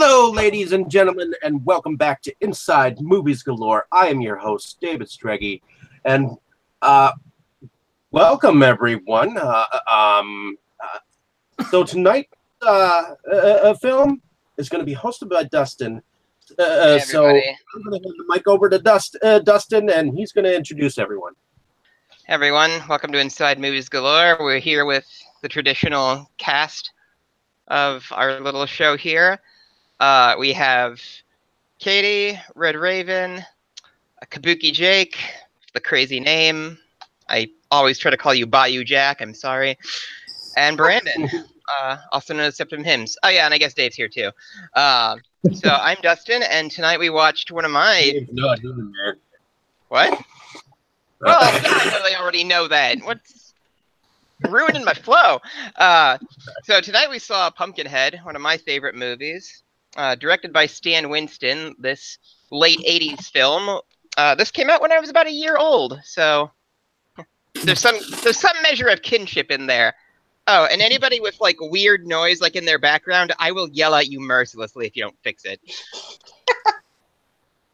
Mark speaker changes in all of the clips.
Speaker 1: Hello, ladies and gentlemen, and welcome back to Inside Movies Galore. I am your host, David Streggy, and welcome everyone. So tonight, a film is going to be hosted by Dustin. So I'm going to hand the mic over to Dustin, and he's going to introduce everyone.
Speaker 2: Hey everyone, welcome to Inside Movies Galore. We're here with the traditional cast of our little show here. We have Katie, Red Raven, Kabuki Jake, the crazy name. I always try to call you Bayou Jack, I'm sorry. And Brandon, also known as Septum Hymns. Oh yeah, and I guess Dave's here too. So I'm Dustin, and tonight we watched one of my...
Speaker 1: Dave's not doing that.
Speaker 2: What? Well, I know they already know that. What's ruining my flow? So tonight we saw Pumpkinhead, one of my favorite movies. Directed by Stan Winston, this late 80s film. This came out when I was about a year old, so there's some measure of kinship in there. Oh, and anybody with like weird noise like in their background, I will yell at you mercilessly if you don't fix it.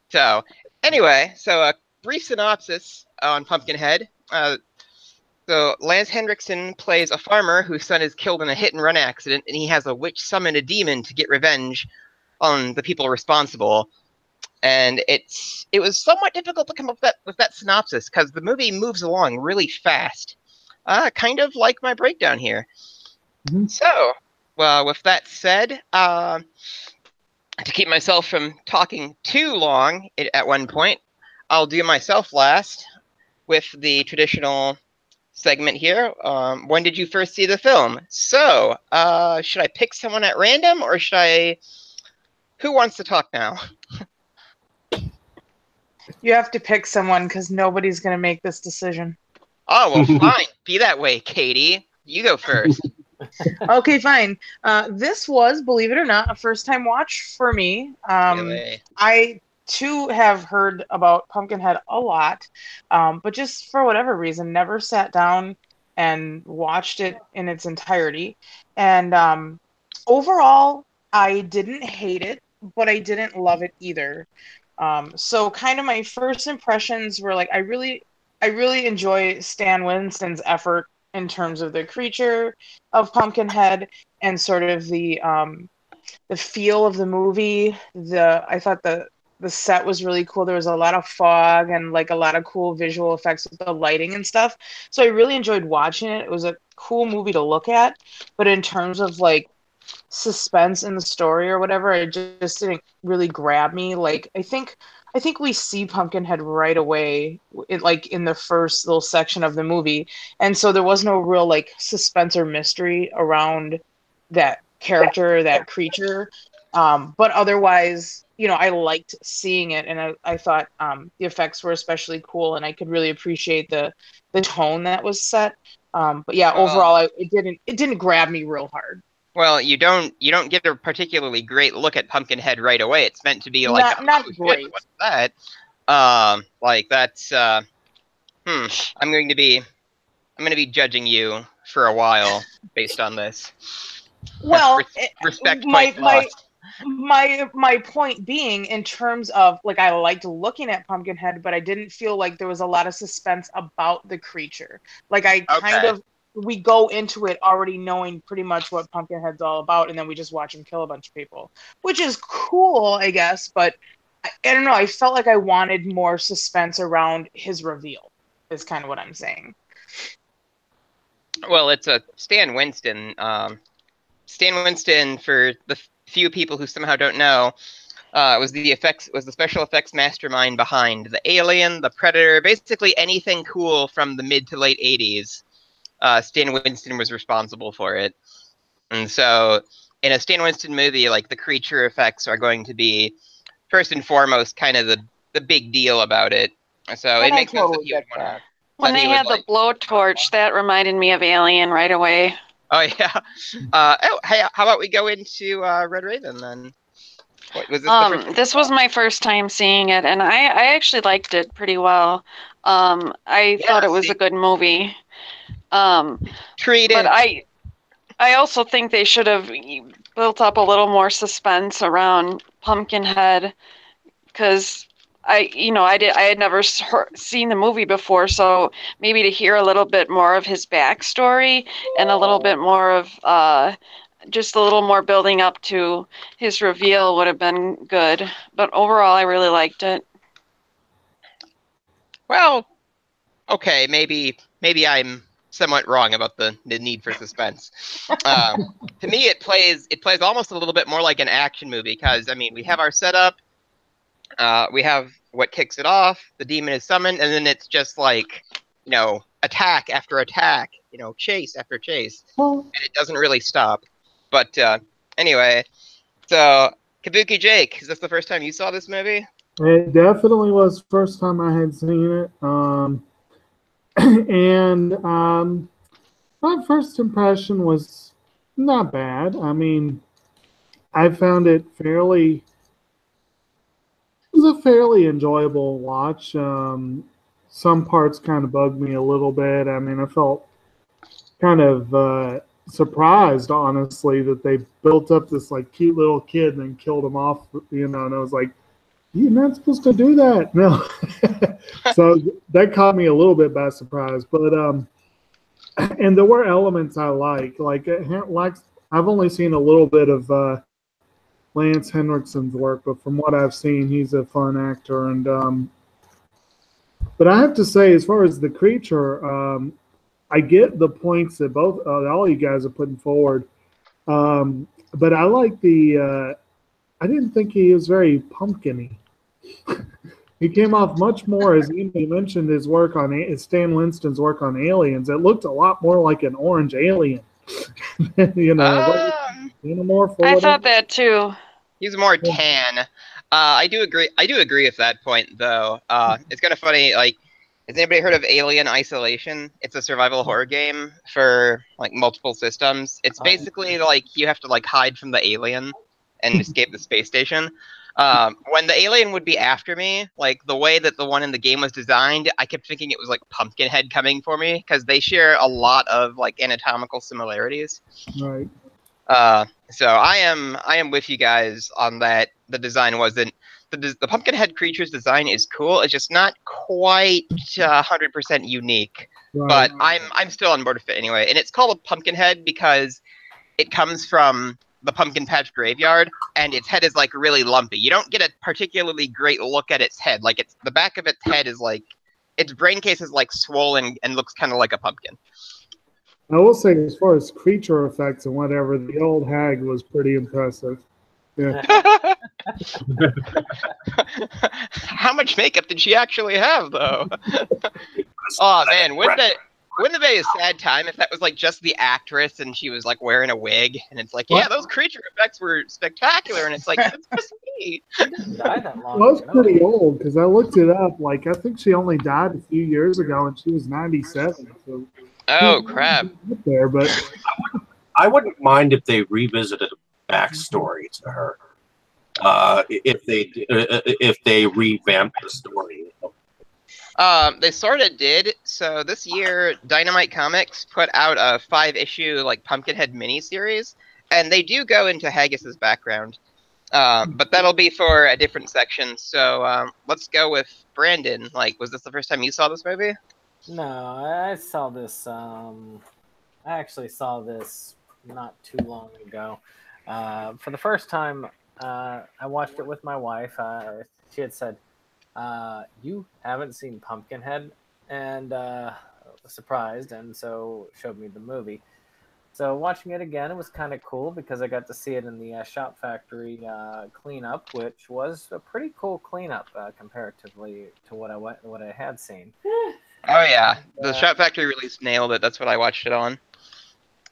Speaker 2: So anyway, a brief synopsis on Pumpkinhead. So Lance Henriksen plays a farmer whose son is killed in a hit-and-run accident, and he has a witch summon a demon to get revenge on the people responsible. And it was somewhat difficult to come up with that synopsis because the movie moves along really fast, kind of like my breakdown here. Mm-hmm. So, well, with that said, to keep myself from talking too long at one point, I'll do myself last with the traditional segment here. When did you first see the film? So, should I pick someone at random, or should I... Who wants to talk now?
Speaker 3: You have to pick someone because nobody's going to make this decision.
Speaker 2: Oh, well, fine. Be that way, Katie. You go first.
Speaker 3: Okay, fine. This was, believe it or not, a first-time watch for me.
Speaker 2: Really?
Speaker 3: I, too, have heard about Pumpkinhead a lot, but just for whatever reason, never sat down and watched it in its entirety. And overall, I didn't hate it, but I didn't love it either. So kind of my first impressions were like, I really enjoy Stan Winston's effort in terms of the creature of Pumpkinhead and sort of the feel of the movie. I thought the set was really cool. There was a lot of fog and like a lot of cool visual effects with the lighting and stuff. So I really enjoyed watching it. It was a cool movie to look at, but in terms of like suspense in the story or whatever, it just didn't really grab me. Like I think we see Pumpkinhead right away, like in the first little section of the movie, and so there was no real like suspense or mystery around that character, that creature. But otherwise, I liked seeing it, and I thought the effects were especially cool, and I could really appreciate the tone that was set. But yeah, overall, it didn't grab me real hard.
Speaker 2: Well, you don't get a particularly great look at Pumpkinhead right away. It's meant to be like
Speaker 3: not great.
Speaker 2: Shit, what's that? Like that's I'm going to be judging you for a while based on this.
Speaker 3: Well,
Speaker 2: respect quite lost.
Speaker 3: My point being, in terms of like, I liked looking at Pumpkinhead, but I didn't feel like there was a lot of suspense about the creature. Like we go into it already knowing pretty much what Pumpkinhead's all about, and then we just watch him kill a bunch of people, which is cool, I guess, but I don't know, I felt like I wanted more suspense around his reveal, is kind of what I'm saying.
Speaker 2: Well, it's a Stan Winston. Stan Winston, for the few people who somehow don't know, was the special effects mastermind behind the Alien, the Predator, basically anything cool from the mid to late 80s. Stan Winston was responsible for it. And so in a Stan Winston movie, like, the creature effects are going to be first and foremost kind of the big deal about it. So it makes sense that he would want to...
Speaker 4: When they had the blowtorch, that reminded me of Alien right away.
Speaker 2: Oh, yeah. Hey, how about we go into Red Raven, then? What, was this
Speaker 4: this was my first time seeing it, and I actually liked it pretty well. I thought it was a good movie.
Speaker 2: Treated.
Speaker 4: But I also think they should have built up a little more suspense around Pumpkinhead, because I had never seen the movie before, so maybe to hear a little bit more of his backstory and a little bit more of just a little more building up to his reveal would have been good. But overall, I really liked it.
Speaker 2: Well, okay, maybe I'm somewhat wrong about the need for suspense. To me, it plays almost a little bit more like an action movie, because I mean, we have our setup, we have what kicks it off, the demon is summoned, and then it's just like, attack after attack, chase after chase, and it doesn't really stop. But anyway, so Kabuki Jake, is this the first time you saw this movie?
Speaker 5: It definitely was the first time I had seen it. And my first impression was not bad. I mean, I found it it was a fairly enjoyable watch. Some parts kind of bugged me a little bit. I mean, I felt kind of surprised, honestly, that they built up this like cute little kid and then killed him off, and I was like, you're not supposed to do that. No. So that caught me a little bit by surprise. But and there were elements I like. Like I've only seen a little bit of Lance Henriksen's work, but from what I've seen, he's a fun actor. And but I have to say, as far as the creature, I get the points that all you guys are putting forward. But I like I didn't think he was very pumpkin-y. He came off much more, as you mentioned, his work on Stan Winston's work on Aliens. It looked a lot more like an orange alien. Xenomorph.
Speaker 4: I thought that too.
Speaker 2: He's more tan. I do agree with that point, though. It's kind of funny. Like, has anybody heard of Alien Isolation? It's a survival horror game for like multiple systems. It's basically like you have to like hide from the alien and escape the space station. When the alien would be after me, like the way that the one in the game was designed, I kept thinking it was like Pumpkinhead coming for me, because they share a lot of like anatomical similarities.
Speaker 5: Right.
Speaker 2: So I am with you guys on that. The design wasn't the Pumpkinhead creature's design is cool. It's just not quite 100% unique. Right. But I'm still on board with it anyway. And it's called a Pumpkinhead because it comes from the pumpkin patch graveyard, and its head is like really lumpy. You don't get a particularly great look at its head. Like the back of its head is like, its brain case is like swollen and looks kind of like a pumpkin.
Speaker 5: I will say, as far as creature effects and whatever, the old hag was pretty impressive. Yeah.
Speaker 2: How much makeup did she actually have, though? Oh man, wouldn't it be a sad time if that was like just the actress and she was like wearing a wig, and it's like, yeah, those creature effects were spectacular, and it's like, that's so sweet.
Speaker 6: Died that long.
Speaker 5: Well, that's pretty old, because I looked it up. Like, I think she only died a few years ago, and she was 97. So
Speaker 2: oh crap!
Speaker 5: There, but
Speaker 1: I wouldn't mind if they revisited a backstory to her. If they revamped the story.
Speaker 2: They sort of did. So this year, Dynamite Comics put out a 5-issue like Pumpkinhead miniseries, and they do go into Haggis's background. But that'll be for a different section. So let's go with Brandon. Like, was this the first time you saw this movie?
Speaker 6: No, I saw this. I actually saw this not too long ago. For the first time, I watched it with my wife. She had said, you haven't seen Pumpkinhead? And I was surprised, and so showed me the movie. So watching it again, it was kind of cool because I got to see it in the Shop Factory cleanup, which was a pretty cool cleanup comparatively to what I had seen.
Speaker 2: Oh yeah, the Shop Factory release nailed it. That's what I watched it on.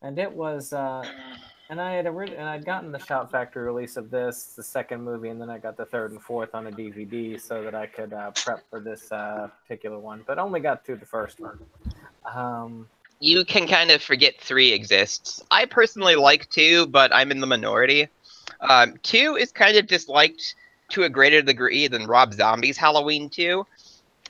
Speaker 6: And it was, and I'd gotten the Shop Factory release of this, the second movie, and then I got the third and fourth on a DVD so that I could prep for this particular one, but only got through the first one.
Speaker 2: You can kind of forget 3 exists. I personally like 2, but I'm in the minority. 2 is kind of disliked to a greater degree than Rob Zombie's Halloween 2.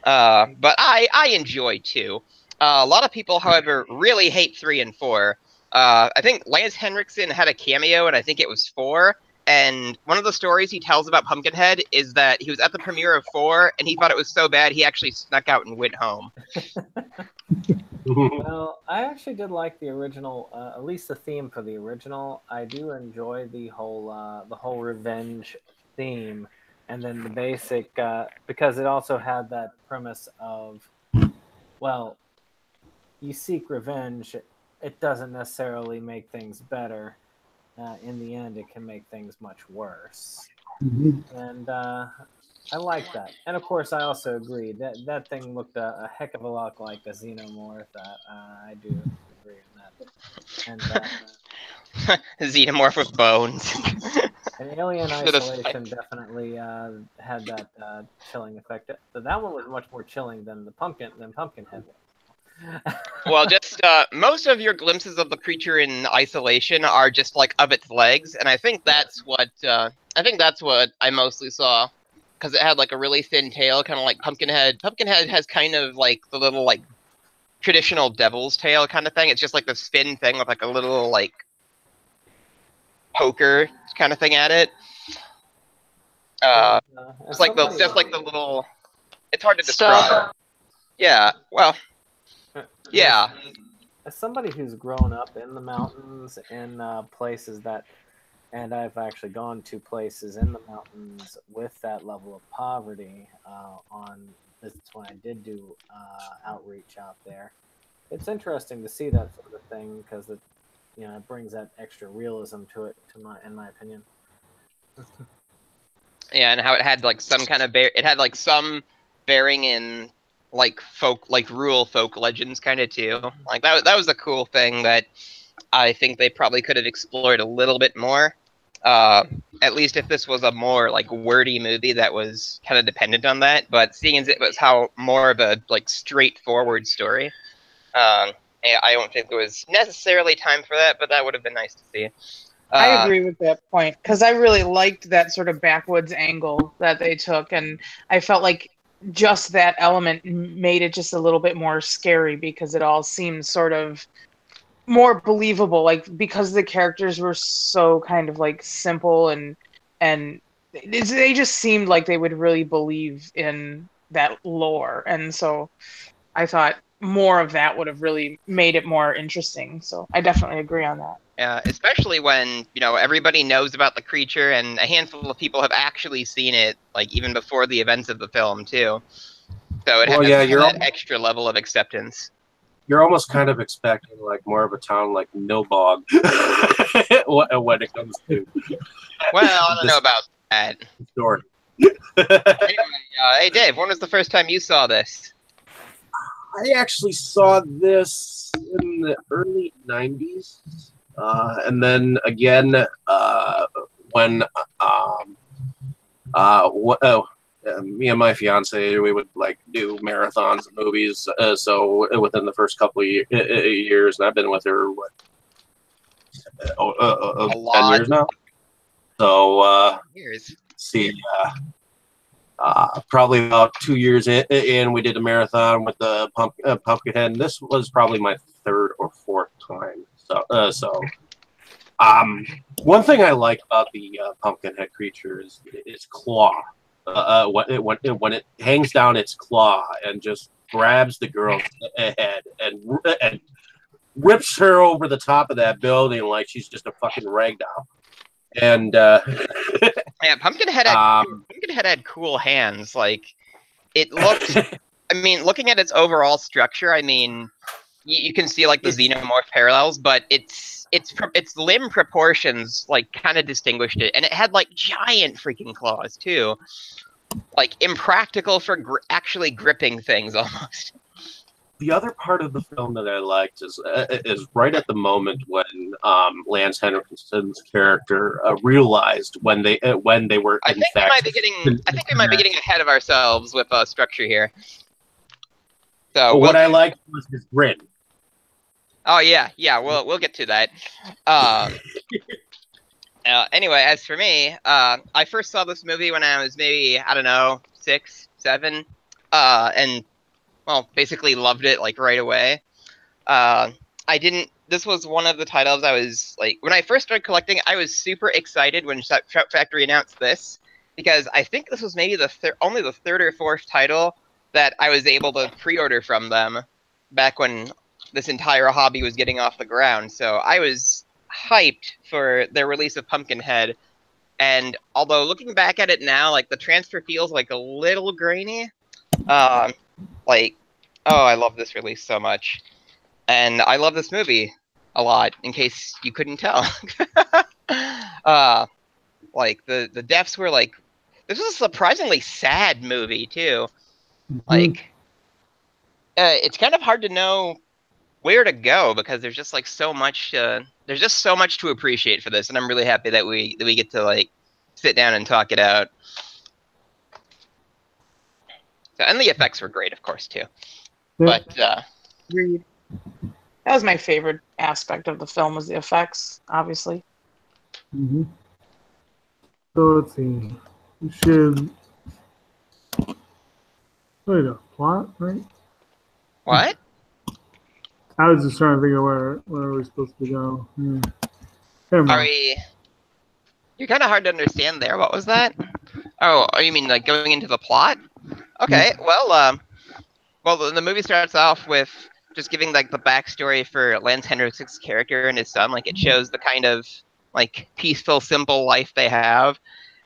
Speaker 2: But I enjoy 2. A lot of people, however, really hate 3 and 4. I think Lance Henriksen had a cameo, and I think it was 4. And one of the stories he tells about Pumpkinhead is that he was at the premiere of 4, and he thought it was so bad he actually snuck out and went home.
Speaker 6: Well, I actually did like the original, at least the theme for the original. I do enjoy the whole revenge theme, and then the basic because it also had that premise of, well, you seek revenge. It doesn't necessarily make things better. In the end, it can make things much worse. And I like that. And of course, I also agree that thing looked a heck of a lot like a xenomorph. I do agree on that. And
Speaker 2: Xenomorph with bones.
Speaker 6: and Alien Isolation definitely had that chilling effect. That one was much more chilling than Pumpkinhead was.
Speaker 2: Well, just most of your glimpses of the creature in Isolation are just like of its legs, and I think that's what I mostly saw, because it had like a really thin tail, kind of like Pumpkinhead. Pumpkinhead has kind of like the little like traditional devil's tail kind of thing. It's just like this thin thing with like a little like poker kind of thing at it. It's like the little. It's hard to describe. Yeah. Well. Yeah.
Speaker 6: As somebody who's grown up in the mountains, in places that, and I've actually gone to places in the mountains with that level of poverty. This is when I did do outreach out there. It's interesting to see that sort of thing because it brings that extra realism to it, in my opinion.
Speaker 2: Yeah, and how it had like some kind of it had like some bearing in like rural folk legends kind of too. Like that was a cool thing that I think they probably could have explored a little bit more. At least if this was a more like wordy movie that was kind of dependent on that. But seeing as it was how more of a like straightforward story, I don't think there was necessarily time for that. But that would have been nice to see.
Speaker 3: I agree with that point because I really liked that sort of backwoods angle that they took, and I felt like just that element made it just a little bit more scary because it all seemed sort of more believable, like because the characters were so kind of like simple and they just seemed like they would really believe in that lore, and so I thought more of that would have really made it more interesting. So I definitely agree on that.
Speaker 2: Especially when everybody knows about the creature and a handful of people have actually seen it, like even before the events of the film too. So it has that extra level of acceptance.
Speaker 1: You're almost kind of expecting like more of a town like Nilbog when it comes to.
Speaker 2: Well, I don't know about that.
Speaker 1: Story.
Speaker 2: Anyway, hey Dave, when was the first time you saw this?
Speaker 1: I actually saw this in the early 90s. And then again, when me and my fiance, we would like do marathons of movies. So within the first couple of years, and I've been with her 10 years now. So probably about 2 years in, we did a marathon with the Pumpkinhead. And this was probably my third or fourth time. So one thing I like about the Pumpkinhead creature is its claw. When it hangs down its claw and just grabs the girl's head and rips her over the top of that building like she's just a fucking rag doll. And
Speaker 2: yeah, Pumpkinhead had cool hands. Like it looked. I mean, looking at its overall structure, I mean, you can see like the xenomorph parallels, but its limb proportions like kind of distinguished it, and it had like giant freaking claws too, like impractical for actually gripping things almost.
Speaker 1: The other part of the film that I liked is right at the moment when Lance Henriksen's character realized when they were. I think we might be getting ahead
Speaker 2: of ourselves with structure here.
Speaker 1: So what I liked was his grin.
Speaker 2: Oh yeah, we'll get to that. Anyway, as for me, I first saw this movie when I was maybe 6, 7, and well, basically loved it like right away. I didn't this was one of the titles I was like, when I first started collecting, I was super excited when Shout Factory announced this, because I think this was maybe only the third or fourth title that I was able to pre-order from them back when this entire hobby was getting off the ground. So I was hyped for their release of Pumpkinhead. And although looking back at it now, like the transfer feels like a little grainy. Like, oh, I love this release so much. And I love this movie a lot, in case you couldn't tell. Like the deaths were like, this was a surprisingly sad movie too. Like, it's kind of hard to know where to go, because there's just like so much. There's just so much to appreciate for this, and I'm really happy that we get to like sit down and talk it out. So, and the effects were great, of course, too. But
Speaker 3: Agreed. That was my favorite aspect of the film, was the effects, obviously.
Speaker 5: Mm-hmm. So let's see. We should. Wait, a plot, right?
Speaker 2: what?
Speaker 5: I was just trying to think of where we're supposed to go.
Speaker 2: Are we? You're kind of hard to understand there. What was that? Oh, you mean like going into the plot? Okay. Well, the movie starts off with just giving like the backstory for Lance Henriksen's character and his son. Like, it shows the kind of like peaceful, simple life they have.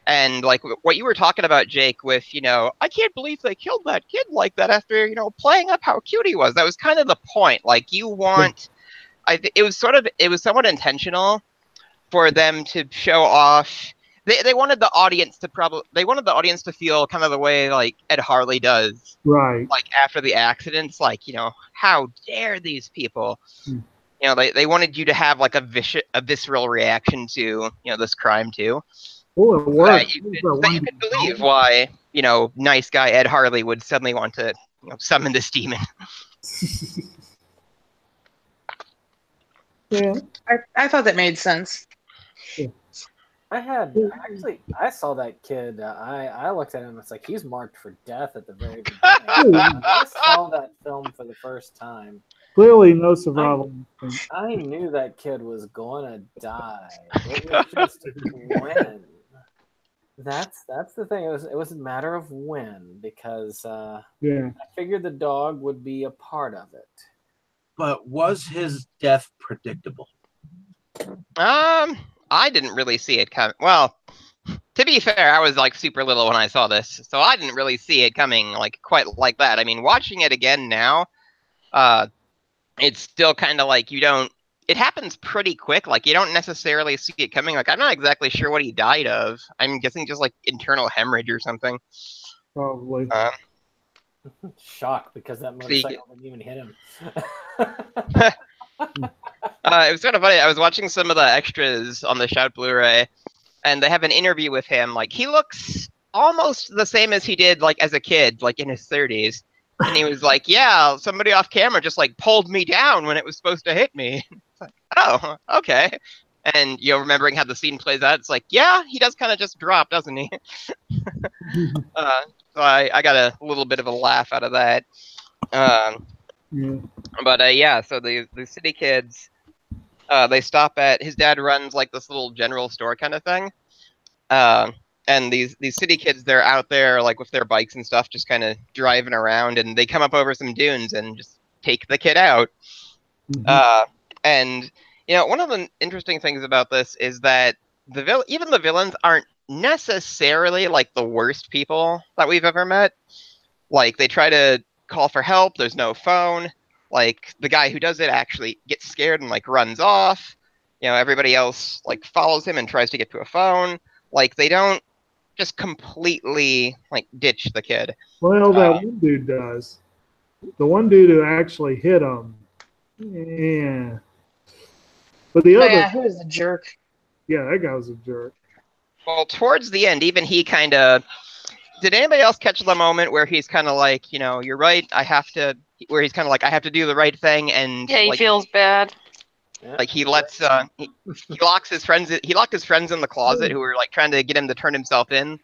Speaker 2: And like what you were talking about, Jake, with, I can't believe they killed that kid like that after, playing up how cute he was. That was kind of the point. Like, you want, it was somewhat intentional for them to show off. They wanted the audience to feel kind of the way like Ed Harley does,
Speaker 5: right?
Speaker 2: Like after the accidents, like, how dare these people? They wanted you to have like a visceral reaction to this crime too.
Speaker 5: Oh, it worked.
Speaker 2: You could believe why, nice guy Ed Harley would suddenly want to summon this demon.
Speaker 5: Yeah.
Speaker 3: I thought that made sense.
Speaker 5: Yeah.
Speaker 6: I saw that kid. I looked at him. It's like he's marked for death at the very beginning. I saw that film for the first time.
Speaker 5: Clearly, no survival.
Speaker 6: I knew that kid was going to die. It was just when. That's the thing. It was a matter of when, because I figured the dog would be a part of it.
Speaker 1: But was his death predictable?
Speaker 2: I didn't really see it coming. Well, to be fair, I was like super little when I saw this, so I didn't really see it coming like quite like that. I mean, watching it again now, it's still kind of like it happens pretty quick. Like, you don't necessarily see it coming. Like, I'm not exactly sure what he died of. I'm guessing just like internal hemorrhage or something.
Speaker 5: Probably.
Speaker 6: Shock, because that motorcycle didn't even hit him.
Speaker 2: It was kind of funny. I was watching some of the extras on the Shout Blu-ray, and they have an interview with him. Like, he looks almost the same as he did like as a kid, like in his 30s. And he was like, yeah, somebody off camera just like pulled me down when it was supposed to hit me. It's like, oh, okay. And remembering how the scene plays out, it's like, yeah, he does kind of just drop, doesn't he? So I got a little bit of a laugh out of that. But yeah, so the city kids, they stop at, his dad runs like this little general store kind of thing. And these city kids, they're out there like with their bikes and stuff, just kind of driving around, and they come up over some dunes and just take the kid out. And one of the interesting things about this is that even the villains aren't necessarily like the worst people that we've ever met. Like, they try to call for help. There's no phone. Like, the guy who does it actually gets scared and like runs off. Everybody else like follows him and tries to get to a phone. Like, they don't just completely like ditch the kid.
Speaker 5: Well, that one dude does. The one dude who actually hit him. Yeah. But the other.
Speaker 3: Yeah, he was a jerk.
Speaker 5: Yeah, that guy was a jerk.
Speaker 2: Well, towards the end, even he kind of. Did anybody else catch the moment where he's kind of like, you're right, where he's kind of like, I have to do the right thing, and
Speaker 4: yeah, he
Speaker 2: like,
Speaker 4: feels bad.
Speaker 2: Like, he lets he locks his friends. He locked his friends in the closet who were like trying to get him to turn himself in,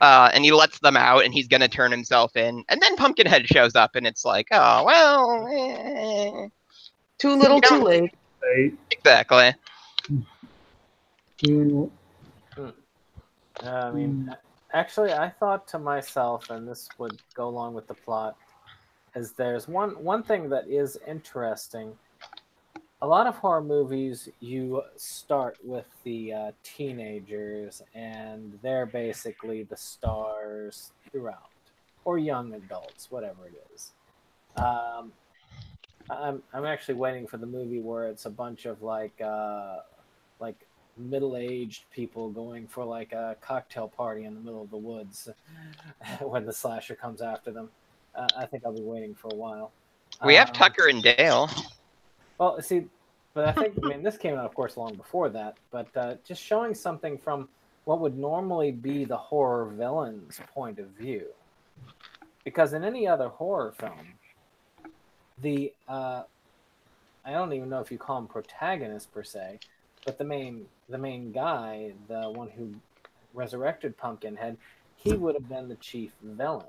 Speaker 2: and he lets them out, and he's gonna turn himself in, and then Pumpkinhead shows up, and it's like, oh well,
Speaker 3: too little, too late.
Speaker 5: date.
Speaker 2: Exactly.
Speaker 5: Yeah.
Speaker 6: I mean, actually, I thought to myself, and this would go along with the plot, is there's one thing that is interesting. A lot of horror movies, you start with the teenagers, and they're basically the stars throughout, or young adults, whatever it is. Um, I'm actually waiting for the movie where it's a bunch of like middle-aged people going for like a cocktail party in the middle of the woods when the slasher comes after them. I think I'll be waiting for a while.
Speaker 2: We have Tucker and Dale.
Speaker 6: Well, see, but I mean, this came out, of course, long before that. But just showing something from what would normally be the horror villain's point of view, because in any other horror film, the I don't even know if you call him protagonist per se, but the main guy, the one who resurrected Pumpkinhead, he would have been the chief villain.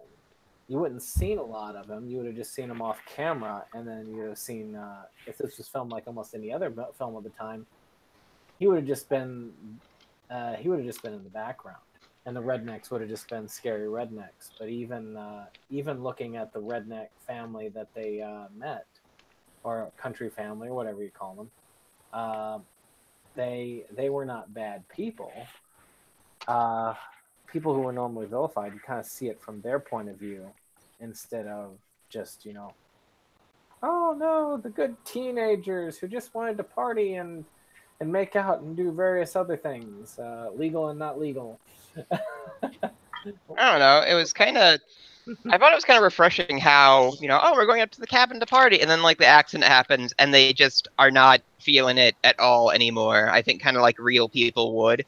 Speaker 6: You wouldn't seen a lot of him. You would have just seen him off camera, and then you would have seen if this was filmed like almost any other film of the time, he would have just been in the background, and the rednecks would have just been scary rednecks. But even looking at the redneck family that they met, or country family, or whatever you call them, they were not bad people. People who were normally vilified, you kind of see it from their point of view instead of just, oh no, the good teenagers who just wanted to party and make out and do various other things, legal and not legal.
Speaker 2: I don't know. It was kind of. I thought it was kind of refreshing how, oh, we're going up to the cabin to party, and then like the accident happens, and they just are not feeling it at all anymore. I think kind of like real people would.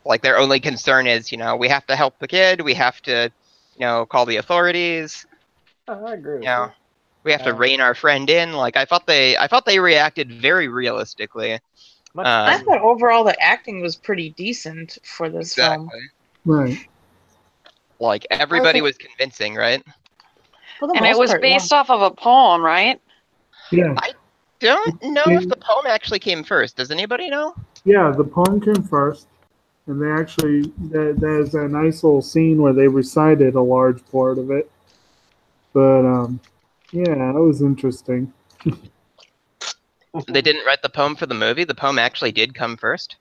Speaker 2: Like their only concern is, we have to help the kid, we have to, call the authorities.
Speaker 6: Oh, I agree with you.
Speaker 2: We have to rein our friend in. Like I thought they reacted very realistically.
Speaker 3: I thought overall the acting was pretty decent for this film.
Speaker 5: Right.
Speaker 2: Like everybody was convincing, right?
Speaker 4: And it was based off of a poem, right?
Speaker 5: Yeah.
Speaker 2: I don't know if the poem actually came first. Does anybody know?
Speaker 5: Yeah, the poem came first. And they actually, there's a nice little scene where they recited a large part of it. But, yeah, it was interesting.
Speaker 2: They didn't write the poem for the movie? The poem actually did come first?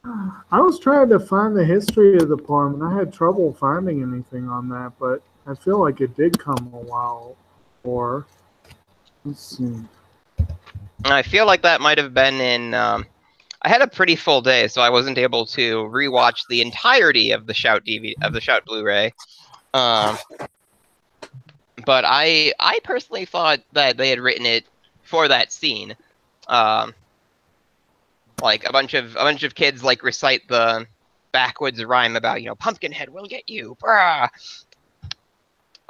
Speaker 5: I was trying to find the history of the poem, and I had trouble finding anything on that, but I feel like it did come a while before. Let's see.
Speaker 2: I feel like that might have been in... I had a pretty full day, so I wasn't able to rewatch the entirety of the Shout DVD of the Shout Blu-ray. But I personally thought that they had written it for that scene. Like a bunch of kids like recite the backwoods rhyme about Pumpkinhead will get you. Brah.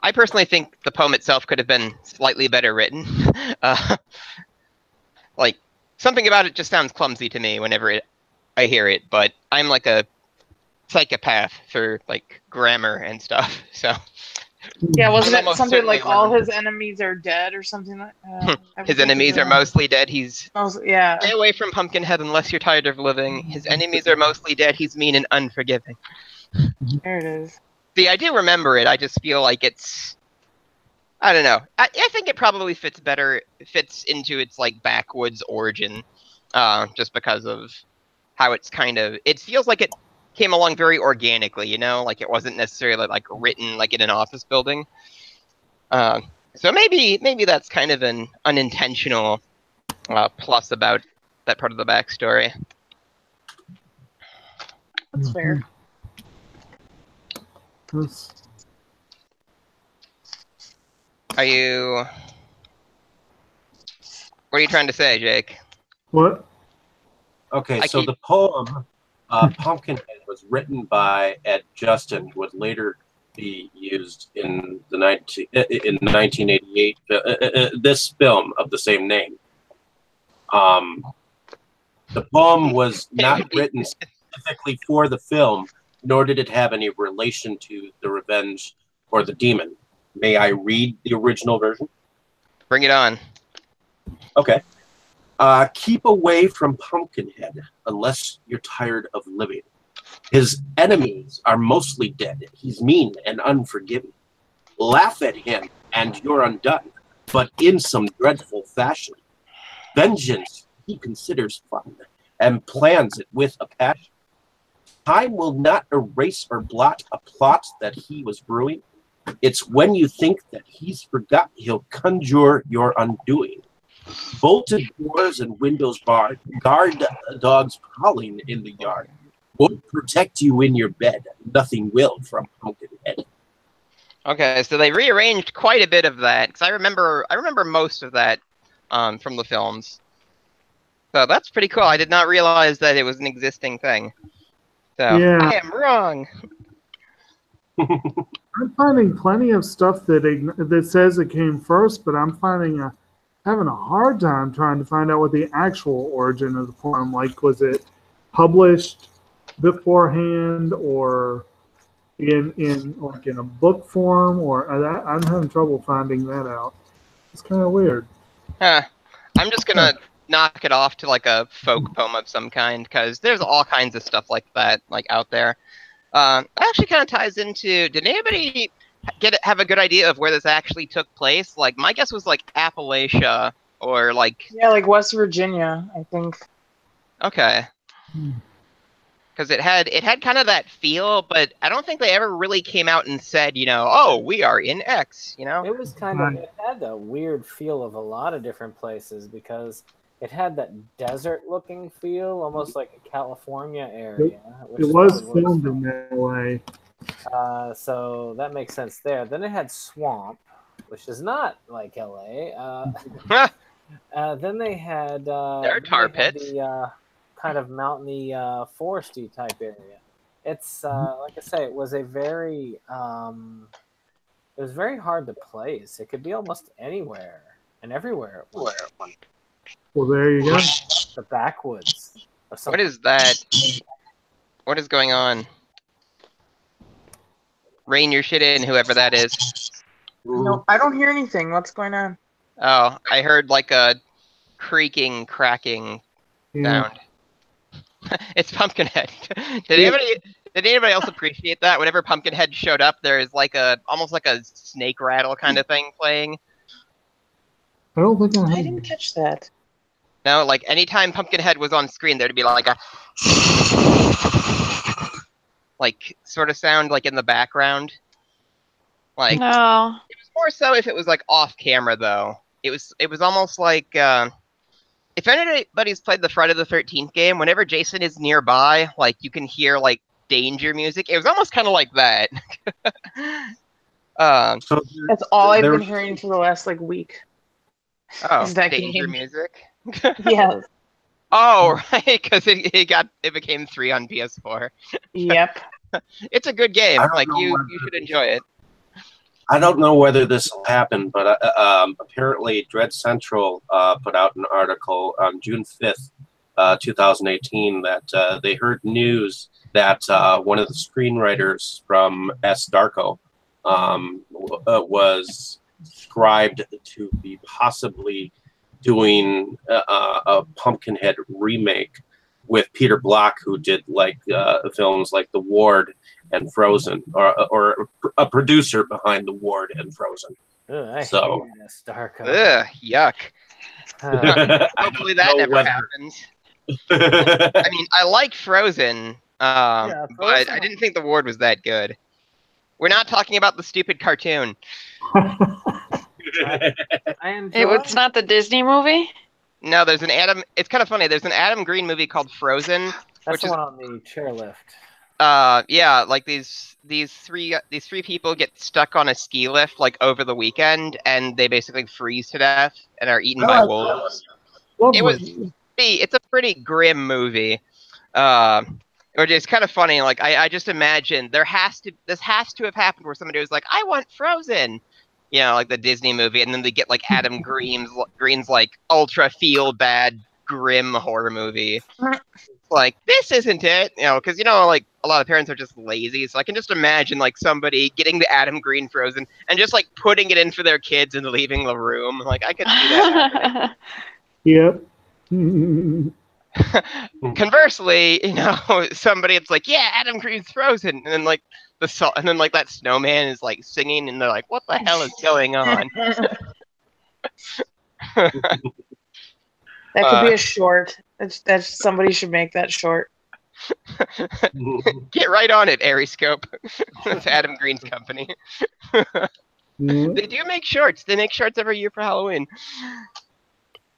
Speaker 2: I personally think the poem itself could have been slightly better written. Like. Something about it just sounds clumsy to me whenever I hear it, but I'm like a psychopath for like grammar and stuff. So
Speaker 3: yeah, wasn't it something like all his enemies are dead or something like that?
Speaker 2: His enemies are mostly dead. He's
Speaker 3: yeah.
Speaker 2: Stay away from Pumpkinhead unless you're tired of living. His enemies are mostly dead. He's mean and unforgiving.
Speaker 3: There it is.
Speaker 2: See, I do remember it. I just feel like it's. I don't know. I think it probably fits into its like backwoods origin, just because of how it's kind of. It feels like it came along very organically, like it wasn't necessarily like written like in an office building. So maybe that's kind of an unintentional plus about that part of the backstory.
Speaker 3: That's fair.
Speaker 2: What are you trying to say, Jake?
Speaker 5: What?
Speaker 1: Okay, the poem Pumpkinhead was written by Ed Justin, who would later be used in the 1988 this film of the same name. The poem was not written specifically for the film, nor did it have any relation to the revenge or the demon. May I read the original version?
Speaker 2: Bring it on.
Speaker 1: Okay. Keep away from Pumpkinhead unless you're tired of living. His enemies are mostly dead. He's mean and unforgiving. Laugh at him and you're undone, but in some dreadful fashion. Vengeance he considers fun and plans it with a passion. Time will not erase or blot a plot that he was brewing. It's when you think that he's forgot, he'll conjure your undoing. Bolted doors and windows barred, guard dogs prowling in the yard. Won't protect you in your bed. Nothing will from Pumpkinhead.
Speaker 2: Okay, so they rearranged quite a bit of that because I remember most of that from the films. So that's pretty cool. I did not realize that it was an existing thing. So
Speaker 5: Yeah.
Speaker 2: I am wrong.
Speaker 5: I'm finding plenty of stuff that says it came first, but I'm having a hard time trying to find out what the actual origin of the poem. Like, was it published beforehand, or in a book form, or I'm having trouble finding that out. It's kind of weird.
Speaker 2: I'm just gonna knock it off to like a folk poem of some kind because there's all kinds of stuff like that like out there. That actually kind of ties into. Did anybody have a good idea of where this actually took place? Like my guess was like Appalachia or like
Speaker 3: like West Virginia, I think.
Speaker 2: Okay. Because it had kind of that feel, but I don't think they ever really came out and said, oh, we are in X,
Speaker 6: It was it had a weird feel of a lot of different places because it had that desert-looking feel, almost like a California area.
Speaker 5: It was filmed in that way.
Speaker 6: So that makes sense there. Then it had swamp, which is not like LA. Then they had
Speaker 2: there are tar pits.
Speaker 6: The kind of mountainy, foresty type area. It's like I say, it was very hard to place. It could be almost anywhere and everywhere.
Speaker 5: Well, there you go.
Speaker 6: The backwoods.
Speaker 2: What is that? What is going on? Rein your shit in, whoever that is.
Speaker 3: No, I don't hear anything. What's going on?
Speaker 2: Oh, I heard like a creaking, cracking sound. It's Pumpkinhead. Did anybody else appreciate that? Whenever Pumpkinhead showed up, there's like almost like a snake rattle kind of thing playing.
Speaker 5: I don't think
Speaker 3: I didn't catch that.
Speaker 2: No, like anytime Pumpkinhead was on screen, there'd be like a like sort of sound like in the background. Like
Speaker 4: No.
Speaker 2: it was more so if it was like off camera though. It was almost like if anybody's played the Friday the 13th game, whenever Jason is nearby, like you can hear like danger music. It was almost kind of like that.
Speaker 1: So
Speaker 3: That's all I've been hearing for the last like week.
Speaker 2: Oh,
Speaker 3: Is that
Speaker 2: danger
Speaker 3: game.
Speaker 2: music.
Speaker 3: Yes.
Speaker 2: Oh, right, because it became 3 on PS4.
Speaker 3: Yep.
Speaker 2: It's a good game. Like you should enjoy it.
Speaker 1: I don't know whether this will happen, but apparently Dread Central put out an article on June 5th, 2018, that they heard news that one of the screenwriters from S. Darko was described to be possibly doing a Pumpkinhead remake with Peter Block, who did like films like The Ward and Frozen, or a producer behind The Ward and Frozen.
Speaker 6: Ugh, I
Speaker 1: So-
Speaker 6: hate this Darko.
Speaker 2: Ugh, yuck. Hopefully that never happens. I mean, I like Frozen, but
Speaker 6: Frozen.
Speaker 2: I didn't think The Ward was that good. We're not talking about the stupid cartoon.
Speaker 6: I enjoy
Speaker 4: It's not the Disney movie?
Speaker 2: No, there's an Adam. It's kind of funny. There's an Adam Green movie called Frozen.
Speaker 6: That's
Speaker 2: which
Speaker 6: the
Speaker 2: is-
Speaker 6: one on the chairlift.
Speaker 2: Yeah, like these three people get stuck on a ski lift like over the weekend, and they basically freeze to death and are eaten by wolves. It's a pretty grim movie. Which is kind of funny. Like I just imagine this has to have happened where somebody was like, I want Frozen. Like the Disney movie, and then they get like Adam Green's like ultra feel bad grim horror movie. Like, this isn't it, because like a lot of parents are just lazy, so I can just imagine like somebody getting the Adam Green Frozen and just like putting it in for their kids and leaving the room. Like I could see that happening.
Speaker 5: Yep.
Speaker 2: Conversely, somebody it's like, yeah, Adam Green's frozen, and then like that snowman is like singing, and they're like, what the hell is going on?
Speaker 3: That could be a short. That's somebody should make that short.
Speaker 2: Get right on it, Ariscope. It's Adam Green's company. They do make shorts. They make shorts every year for Halloween.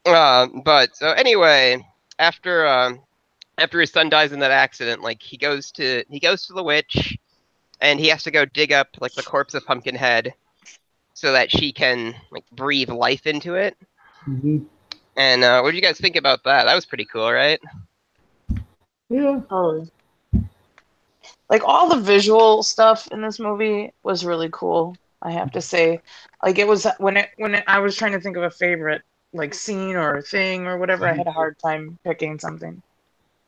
Speaker 2: But so anyway, after his son dies in that accident, like he goes to the witch, and he has to go dig up like the corpse of Pumpkinhead, so that she can like breathe life into it.
Speaker 5: Mm-hmm.
Speaker 2: And what did you guys think about that? That was pretty cool, right?
Speaker 5: Yeah.
Speaker 3: Oh. Like all the visual stuff in this movie was really cool. I have to say, like it was when I was trying to think of a favorite like scene or thing or whatever, I had a hard time picking something.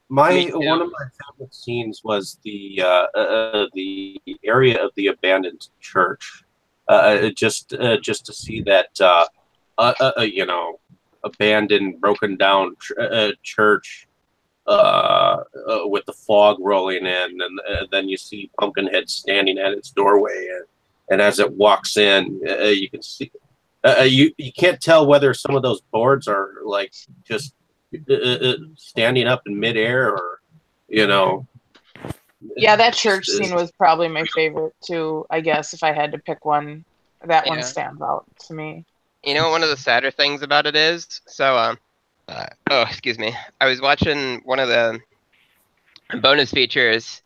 Speaker 1: One of my favorite scenes was the area of the abandoned church. Just to see that abandoned, broken down church with the fog rolling in, and then you see Pumpkinhead standing at its doorway, and as it walks in, you can see you can't tell whether some of those boards are like just standing up in midair, or
Speaker 3: Yeah, that church scene was probably my favorite too. I guess if I had to pick one, that one stands out to me.
Speaker 2: You know what one of the sadder things about it is? So, excuse me. I was watching one of the bonus features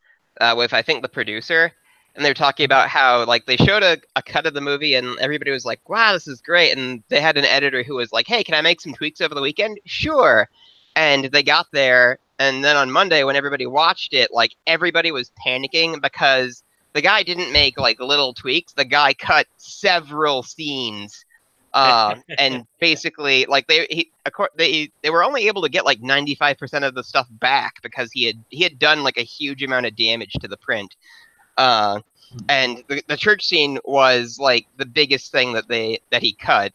Speaker 2: with, I think, the producer, and they were talking about how, like, they showed a cut of the movie, and everybody was like, wow, this is great, and they had an editor who was like, hey, can I make some tweaks over the weekend? Sure. And they got there, and then on Monday, when everybody watched it, like, everybody was panicking because the guy didn't make, like, little tweaks. The guy cut several scenes. And basically, like they were only able to get like 95% of the stuff back because he had done like a huge amount of damage to the print. And the church scene was like the biggest thing that he cut.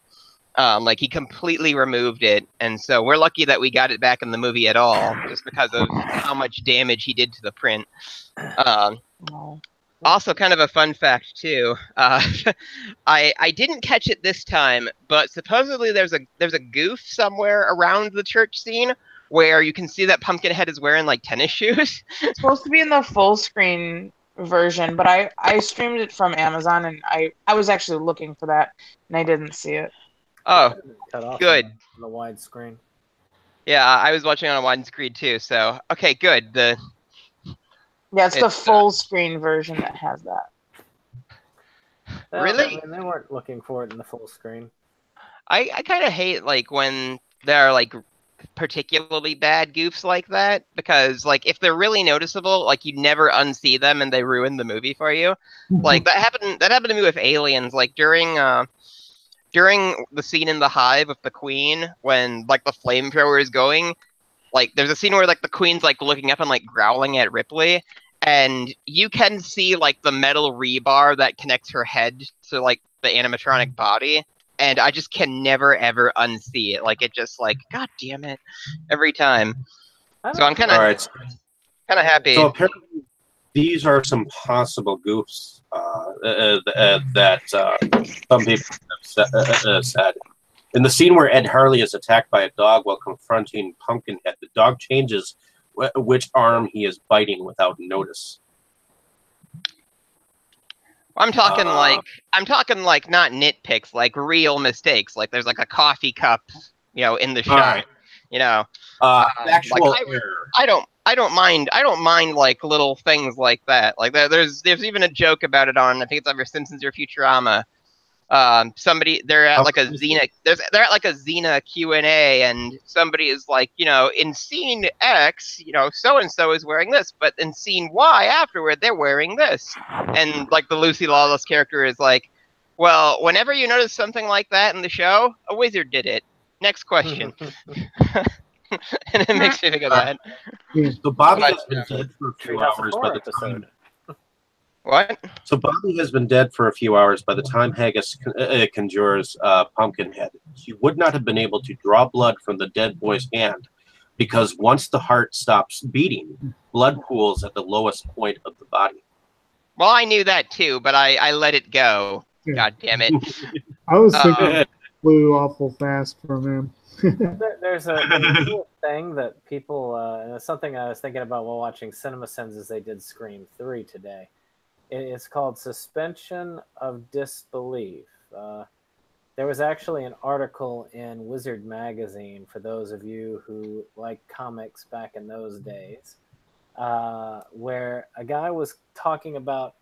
Speaker 2: Like he completely removed it, and so we're lucky that we got it back in the movie at all, just because of how much damage he did to the print. Also, kind of a fun fact too. I didn't catch it this time, but supposedly there's a goof somewhere around the church scene where you can see that Pumpkinhead is wearing like tennis shoes.
Speaker 3: It's supposed to be in the full screen version, but I streamed it from Amazon, and I was actually looking for that, and I didn't see it.
Speaker 2: Oh,
Speaker 6: Cut off
Speaker 2: good.
Speaker 6: On the widescreen.
Speaker 2: Yeah, I was watching on a widescreen too. So okay, good.
Speaker 3: It's the full screen version that has that.
Speaker 2: Really?
Speaker 6: I mean, they weren't looking for it in the full screen.
Speaker 2: I kind of hate like when there are like particularly bad goofs like that, because like if they're really noticeable, like you never unsee them and they ruin the movie for you. Like that happened to me with Aliens, like during the scene in the hive with the Queen, when like the flamethrower is going. Like, there's a scene where, like, the Queen's, like, looking up and, like, growling at Ripley, and you can see, like, the metal rebar that connects her head to, like, the animatronic body, and I just can never, ever unsee it. Like, it just, like, god damn it, every time. So I'm kind of happy.
Speaker 1: So apparently these are some possible goofs that some people have said. In the scene where Ed Harley is attacked by a dog while confronting Pumpkinhead, the dog changes which arm he is biting without notice.
Speaker 2: I'm talking like not nitpicks, like real mistakes. Like there's like a coffee cup, in the shot. Right.
Speaker 1: Actual error.
Speaker 2: I don't mind like little things like that. Like there's even a joke about it on, I think it's either Simpsons or Futurama. They're at like a Xena Q&A, and somebody is like, in scene X, so and so is wearing this, but in scene Y afterward they're wearing this, and like the Lucy Lawless character is like, well, whenever you notice something like that in the show, a wizard did it. Next question. And it makes me think of that.
Speaker 1: So Bobby has been dead for 2 hours by the time.
Speaker 2: What?
Speaker 1: So Bobby has been dead for a few hours by the time Haggis conjures Pumpkinhead. He would not have been able to draw blood from the dead boy's hand because once the heart stops beating, blood pools at the lowest point of the body.
Speaker 2: Well, I knew that too, but I let it go.
Speaker 5: Yeah.
Speaker 2: God damn it.
Speaker 5: I was thinking it flew awful fast from him.
Speaker 6: There's a cool thing that people, and it's something I was thinking about while watching CinemaSins as they did Scream 3 today. It's called suspension of disbelief. There was actually an article in Wizard Magazine for those of you who like comics back in those days, where a guy was talking about,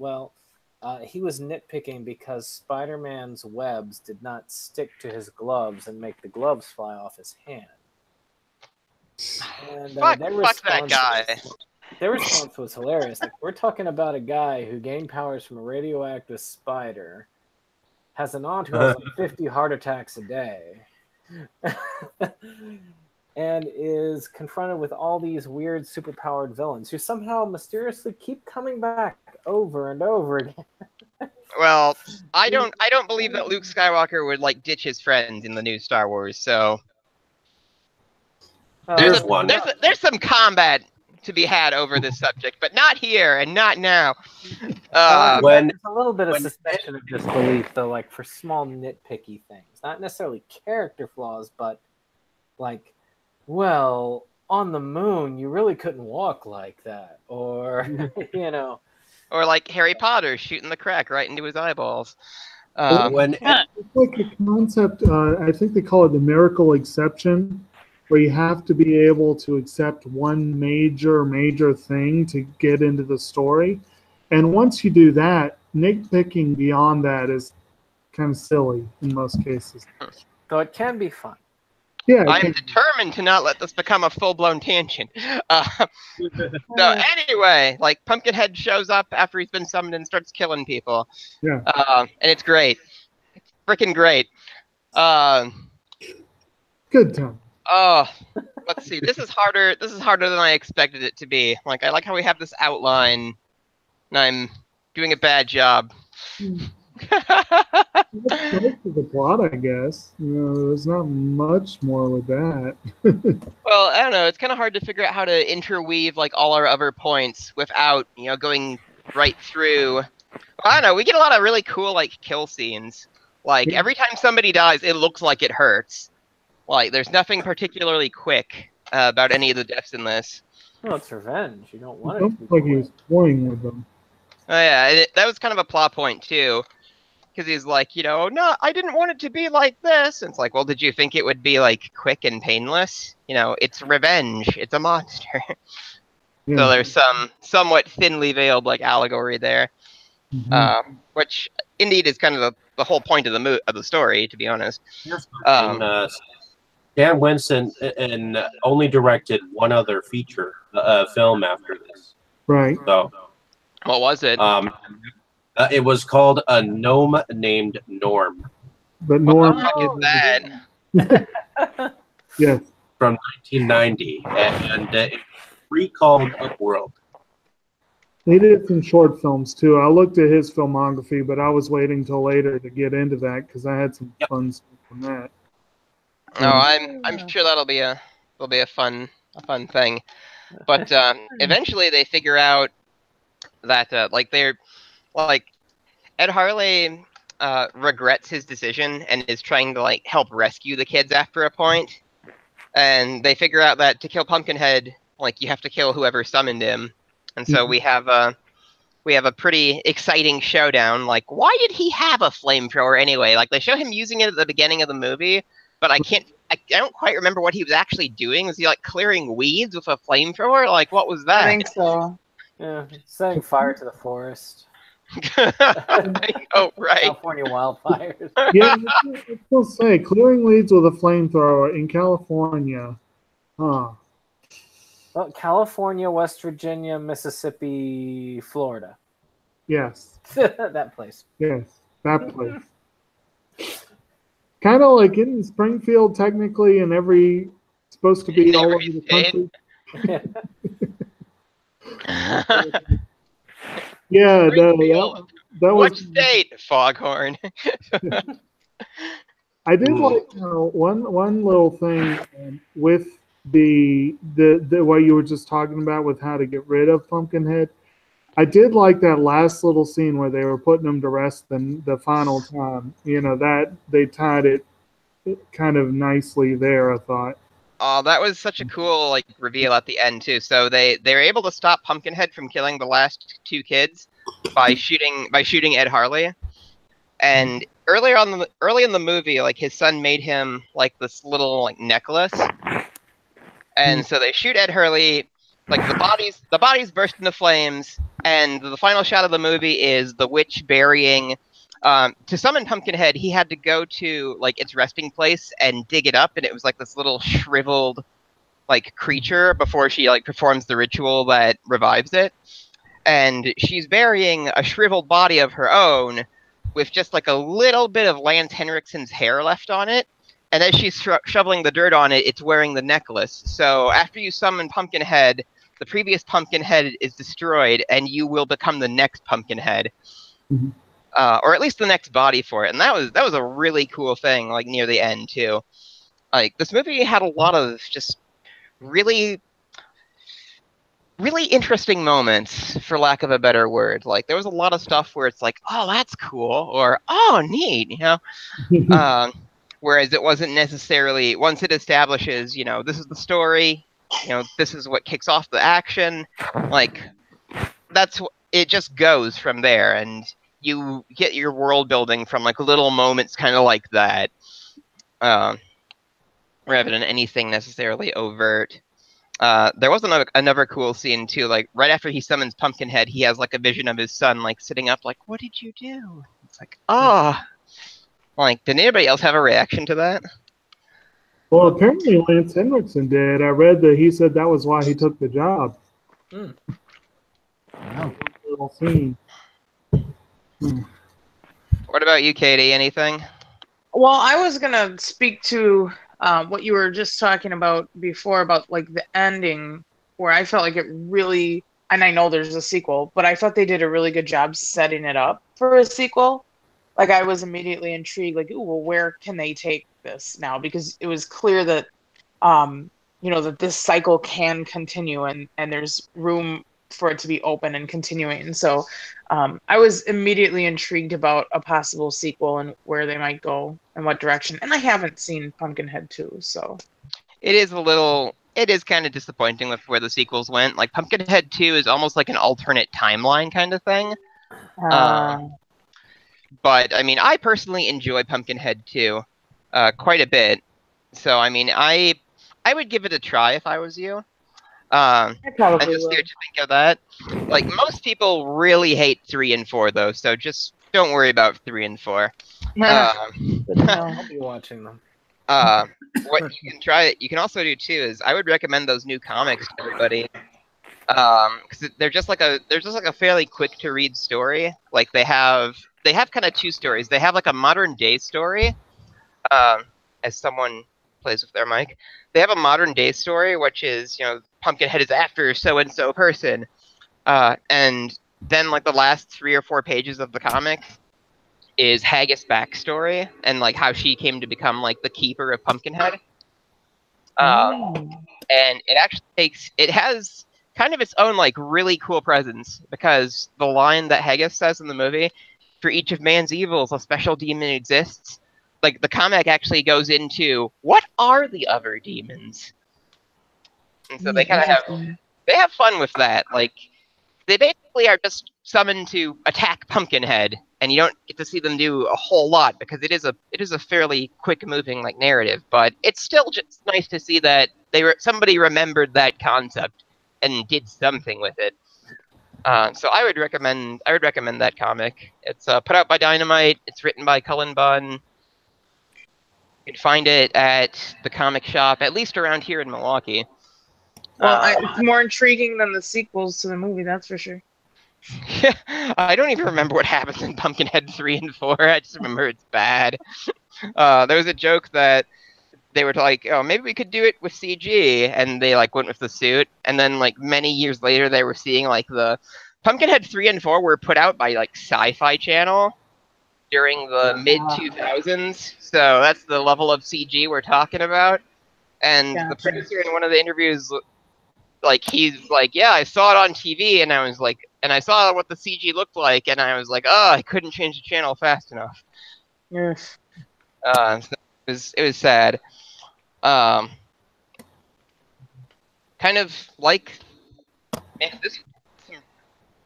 Speaker 6: he was nitpicking because Spider-Man's webs did not stick to his gloves and make the gloves fly off his hand. And
Speaker 2: Fuck that guy.
Speaker 6: Their response was hilarious. Like, we're talking about a guy who gained powers from a radioactive spider, has an aunt who has like 50 heart attacks a day, and is confronted with all these weird superpowered villains who somehow mysteriously keep coming back over and over again.
Speaker 2: Well, I don't believe that Luke Skywalker would like ditch his friends in the new Star Wars. So
Speaker 1: There's one.
Speaker 2: There's some combat to be had over this subject, but not here and not now.
Speaker 6: There's a little bit of suspension of disbelief, though, like for small nitpicky things, not necessarily character flaws, but like, well, on the moon, you really couldn't walk like that, or you know,
Speaker 2: or like Harry Potter shooting the crack right into his eyeballs.
Speaker 5: It's like a concept. I think they call it the miracle exception, where you have to be able to accept one major thing to get into the story. And once you do that, nitpicking beyond that is kind of silly in most cases.
Speaker 6: So it can be fun.
Speaker 5: Yeah,
Speaker 2: I'm determined to not let this become a full-blown tangent. So anyway, like Pumpkinhead shows up after he's been summoned and starts killing people.
Speaker 5: Yeah.
Speaker 2: And it's great. It's freaking great.
Speaker 5: Good time.
Speaker 2: Oh, let's see. This is harder than I expected it to be. Like, I like how we have this outline, and I'm doing a bad job.
Speaker 5: That's the plot, I guess. You know, there's not much more with that.
Speaker 2: Well, I don't know. It's kind of hard to figure out how to interweave like all our other points without, going right through. Well, I don't know. We get a lot of really cool like kill scenes. Like every time somebody dies, it looks like it hurts. Like, there's nothing particularly quick about any of the deaths in this.
Speaker 6: Well, it's revenge. You don't want
Speaker 5: It
Speaker 6: it
Speaker 5: looks
Speaker 6: to be
Speaker 5: like he was toying with them.
Speaker 2: Oh, yeah, and that was kind of a plot point, too. Because he's like, no, I didn't want it to be like this. And it's like, well, did you think it would be, like, quick and painless? It's revenge. It's a monster.
Speaker 5: Yeah.
Speaker 2: So there's some somewhat thinly veiled, like, allegory there. Which, indeed, is kind of the whole point of the story, to be honest.
Speaker 1: Dan Winston only directed one other feature film after this.
Speaker 5: Right.
Speaker 1: So,
Speaker 2: what was it?
Speaker 1: It was called A Gnome Named Norm.
Speaker 5: But
Speaker 2: What
Speaker 5: Norm.
Speaker 2: the fuck is that?
Speaker 5: Yes.
Speaker 1: From 1990, and it recalled Upworld.
Speaker 5: He did some short films too. I looked at his filmography, but I was waiting till later to get into that because I had some fun stuff from that.
Speaker 2: No, I'm sure that'll be a fun thing, but eventually they figure out that Ed Harley regrets his decision and is trying to like help rescue the kids after a point, and they figure out that to kill Pumpkinhead, like you have to kill whoever summoned him, and so we have a pretty exciting showdown. Like, why did he have a flamethrower anyway? Like they show him using it at the beginning of the movie. But I don't quite remember what he was actually doing. Was he like clearing weeds with a flamethrower? Like, what was that?
Speaker 3: I think so.
Speaker 6: Yeah, setting fire to the forest.
Speaker 2: Oh, right.
Speaker 6: California wildfires.
Speaker 5: Yeah, I will say clearing weeds with a flamethrower in California. Huh.
Speaker 6: Well, California, West Virginia, Mississippi, Florida.
Speaker 5: Yes.
Speaker 6: That place.
Speaker 5: Yes. That place. Kind of like in Springfield, technically, and supposed to be all over the country. Yeah,
Speaker 2: Springfield.
Speaker 5: that
Speaker 2: What
Speaker 5: was.
Speaker 2: state? Foghorn.
Speaker 5: I did like one little thing with the what you were just talking about with how to get rid of Pumpkinhead. I did like that last little scene where they were putting him to rest the final time. You know, that they tied it kind of nicely there, I thought.
Speaker 2: Oh, that was such a cool like reveal at the end too. So they were able to stop Pumpkinhead from killing the last two kids by shooting Ed Harley. And early in the movie, like his son made him like this little like necklace. And so they shoot Ed Hurley, like the bodies burst into flames, and the final shot of the movie is the witch burying. To summon Pumpkinhead, he had to go to like its resting place and dig it up, and it was like this little shriveled like creature before she like performs the ritual that revives it. And she's burying a shriveled body of her own with just like a little bit of Lance Henriksen's hair left on it. And as she's shoveling the dirt on it, it's wearing the necklace. So after you summon Pumpkinhead, the previous Pumpkinhead is destroyed, and you will become the next Pumpkinhead, or at least the next body for it. And that was a really cool thing, like near the end too. Like this movie had a lot of just really, really interesting moments, for lack of a better word. Like there was a lot of stuff where it's like, oh, that's cool, or oh, neat, you know. Whereas it wasn't necessarily, once it establishes, you know, this is the story, you know, this is what kicks off the action, like, it just goes from there, and you get your world building from, like, little moments kind of like that, rather than anything necessarily overt. There was another cool scene, too, like, right after he summons Pumpkinhead, he has, like, a vision of his son, like, sitting up, like, what did you do? It's like, oh... Like, did anybody else have a reaction to that?
Speaker 5: Well, apparently Lance Henriksen did. I read that he said that was why he took the job.
Speaker 6: Wow.
Speaker 5: Little scene.
Speaker 2: What about you, Katie? Anything?
Speaker 3: Well, I was gonna speak to what you were just talking about before about like the ending, where I felt like it really, and I know there's a sequel, but I thought they did a really good job setting it up for a sequel. Like I was immediately intrigued, like, ooh, well, where can they take this now? Because it was clear that, you know, that this cycle can continue, and there's room for it to be open and continuing. So, I was immediately intrigued about a possible sequel and where they might go and what direction. And I haven't seen Pumpkinhead 2, so
Speaker 2: It is kind of disappointing with where the sequels went. Like Pumpkinhead 2 is almost like an alternate timeline kind of thing. But, I mean, I personally enjoy Pumpkinhead 2 quite a bit. So, I mean, I would give it a try if I was you.
Speaker 3: I probably
Speaker 2: and just
Speaker 3: will.
Speaker 2: see what you think of that. Like, most people really hate 3 and 4, though, so just don't worry about 3 and 4.
Speaker 6: I'll be watching them.
Speaker 2: What you can try, you can also do, too, is I would recommend those new comics to everybody. Because they're just like a fairly quick to read story. Like they have kind of two stories. They have like a modern day story. As someone plays with their mic, they have a modern day story, which is, you know, Pumpkinhead is after so and so person, and then like the last 3 or 4 pages of the comic is Haggis' backstory and like how she came to become like the keeper of Pumpkinhead. And it has kind of its own like really cool presence, because the line that Haggis says in the movie, "For each of man's evils, a special demon exists." Like the comic actually goes into what are the other demons, and so they kind of have fun with that. Like they basically are just summoned to attack Pumpkinhead, and you don't get to see them do a whole lot because it is a fairly quick moving like narrative. But it's still just nice to see that somebody remembered that concept and did something with it. So I would recommend that comic. It's put out by Dynamite. It's written by Cullen Bunn. You can find it at the comic shop, at least around here in Milwaukee.
Speaker 3: Well, it's more intriguing than the sequels to the movie, that's for sure.
Speaker 2: I don't even remember what happens in Pumpkinhead 3 and 4. I just remember it's bad. There was a joke that they were like, oh, maybe we could do it with CG, and they like went with the suit, and then like many years later they were seeing like the Pumpkinhead 3 and 4 were put out by like Sci-Fi Channel during the mid 2000s, so that's the level of CG we're talking about. And the producer in one of the interviews, like, he's like, yeah, I saw it on TV, and I was like, and I saw what the CG looked like, and I was like, oh, I couldn't change the channel fast enough.
Speaker 3: Yes.
Speaker 2: So it was sad. Kind of like, man, this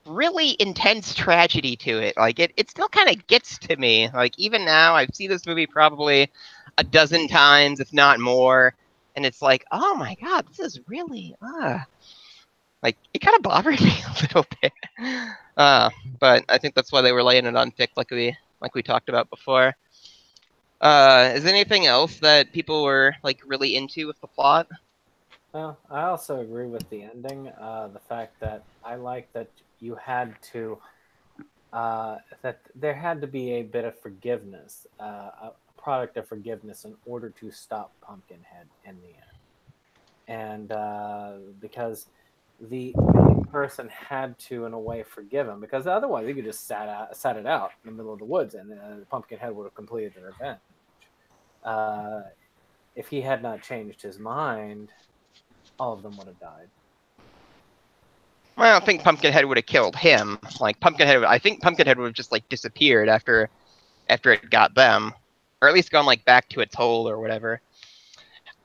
Speaker 2: some really intense tragedy to it. Like, it still kind of gets to me. Like, even now, I've seen this movie probably a dozen times, if not more. And it's like, oh my god, this is really, like, it kind of bothered me a little bit. But I think that's why they were laying it on thick, like we talked about before. Is there anything else that people were like really into with the plot?
Speaker 6: Well, I also agree with the ending. The fact that I like that you had to, that there had to be a bit of forgiveness, a product of forgiveness in order to stop Pumpkinhead in the end. And because the person had to, in a way, forgive him, because otherwise he could just sat it out in the middle of the woods, and Pumpkinhead would have completed the revenge. If he had not changed his mind, all of them would have died.
Speaker 2: Well, I don't think Pumpkinhead would have killed him. Like, I think Pumpkinhead would have just like disappeared after it got them, or at least gone like back to its hole or whatever.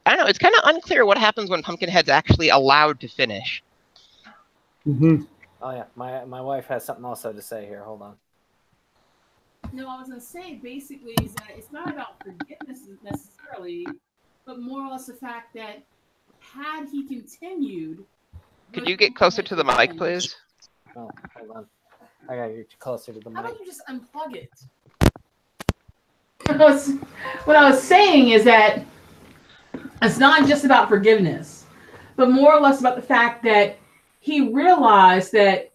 Speaker 2: I don't know. It's kind of unclear what happens when Pumpkinhead's actually allowed to finish.
Speaker 5: Mm-hmm.
Speaker 6: Oh yeah, my wife has something also to say here. Hold on.
Speaker 7: No, I was going to say basically is that it's not about forgiveness necessarily, but more or less the fact that had he continued.
Speaker 2: Could you get closer to the mic, please?
Speaker 6: Oh, hold on. I gotta get closer to the mic.
Speaker 7: How about you just unplug it? What I was saying is that it's not just about forgiveness, but more or less about the fact that he realized that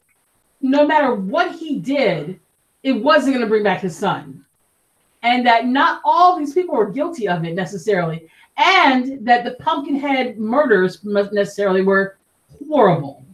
Speaker 7: no matter what he did, it wasn't going to bring back his son. And that not all these people were guilty of it necessarily. And that the Pumpkinhead murders necessarily were horrible.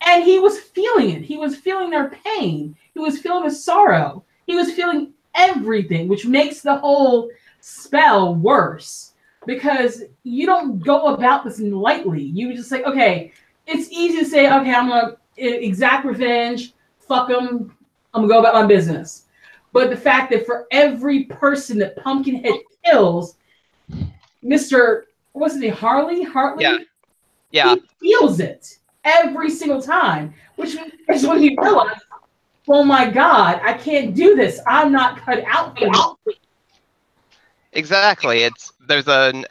Speaker 7: And he was feeling it. He was feeling their pain. He was feeling the sorrow. He was feeling everything, which makes the whole spell worse. Because you don't go about this lightly. You just say, okay, it's easy to say, okay, I'm going to exact revenge. Fuck them. I'm going to go about my business. But the fact that for every person that Pumpkinhead kills, Mr. What's his name? Hartley?
Speaker 2: Yeah.
Speaker 7: He feels it every single time, which is when he realized, oh my God, I can't do this. I'm not cut out for it.
Speaker 2: Exactly. There's a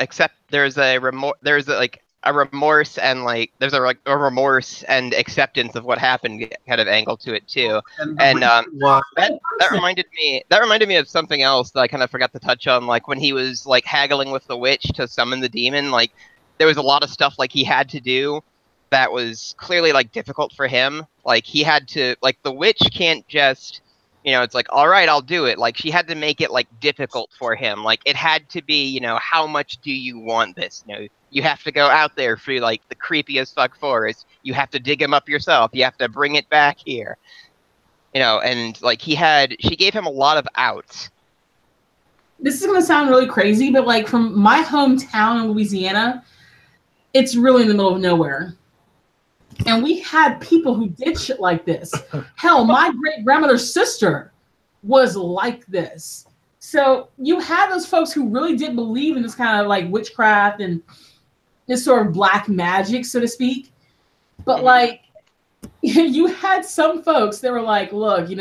Speaker 2: remorse and like there's a remorse and acceptance of what happened kind of angle to it too. And that reminded me of something else that I kind of forgot to touch on. Like when he was like haggling with the witch to summon the demon, like there was a lot of stuff like he had to do that was clearly like difficult for him. Like he had to, like, the witch can't just, it's like, all right, I'll do it. Like she had to make it like difficult for him. Like it had to be, how much do you want this? You have to go out there through like the creepiest fuck forest. You have to dig him up yourself. You have to bring it back here. And like she gave him a lot of outs.
Speaker 7: This is going to sound really crazy, but like from my hometown in Louisiana, it's really in the middle of nowhere. And we had people who did shit like this. Hell, my great-grandmother's sister was like this. So you had those folks who really did believe in this kind of like witchcraft and this sort of black magic, so to speak. But like you had some folks that were like, look, I'm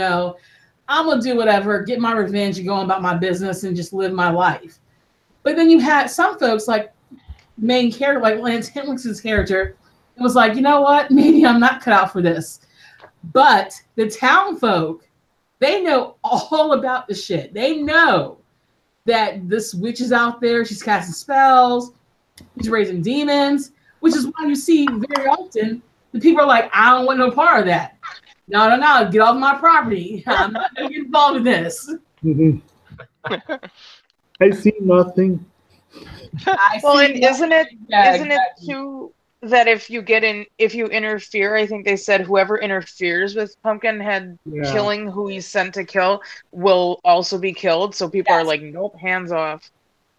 Speaker 7: going to do whatever, get my revenge and go on about my business and just live my life. But then you had some folks like main character, like Lance Henriksen's character, it was like, you know what? Maybe I'm not cut out for this. But the town folk, they know all about the shit. They know that this witch is out there. She's casting spells. She's raising demons, which is why you see very often the people are like, I don't want no part of that. No, get off my property. I'm not going to get involved in this.
Speaker 5: Mm-hmm. I see nothing.
Speaker 4: Well, and isn't it too
Speaker 3: that if you interfere, I think they said whoever interferes with Pumpkinhead
Speaker 5: Yeah.
Speaker 3: killing who he's sent to kill will also be killed. So people are like, nope, hands off.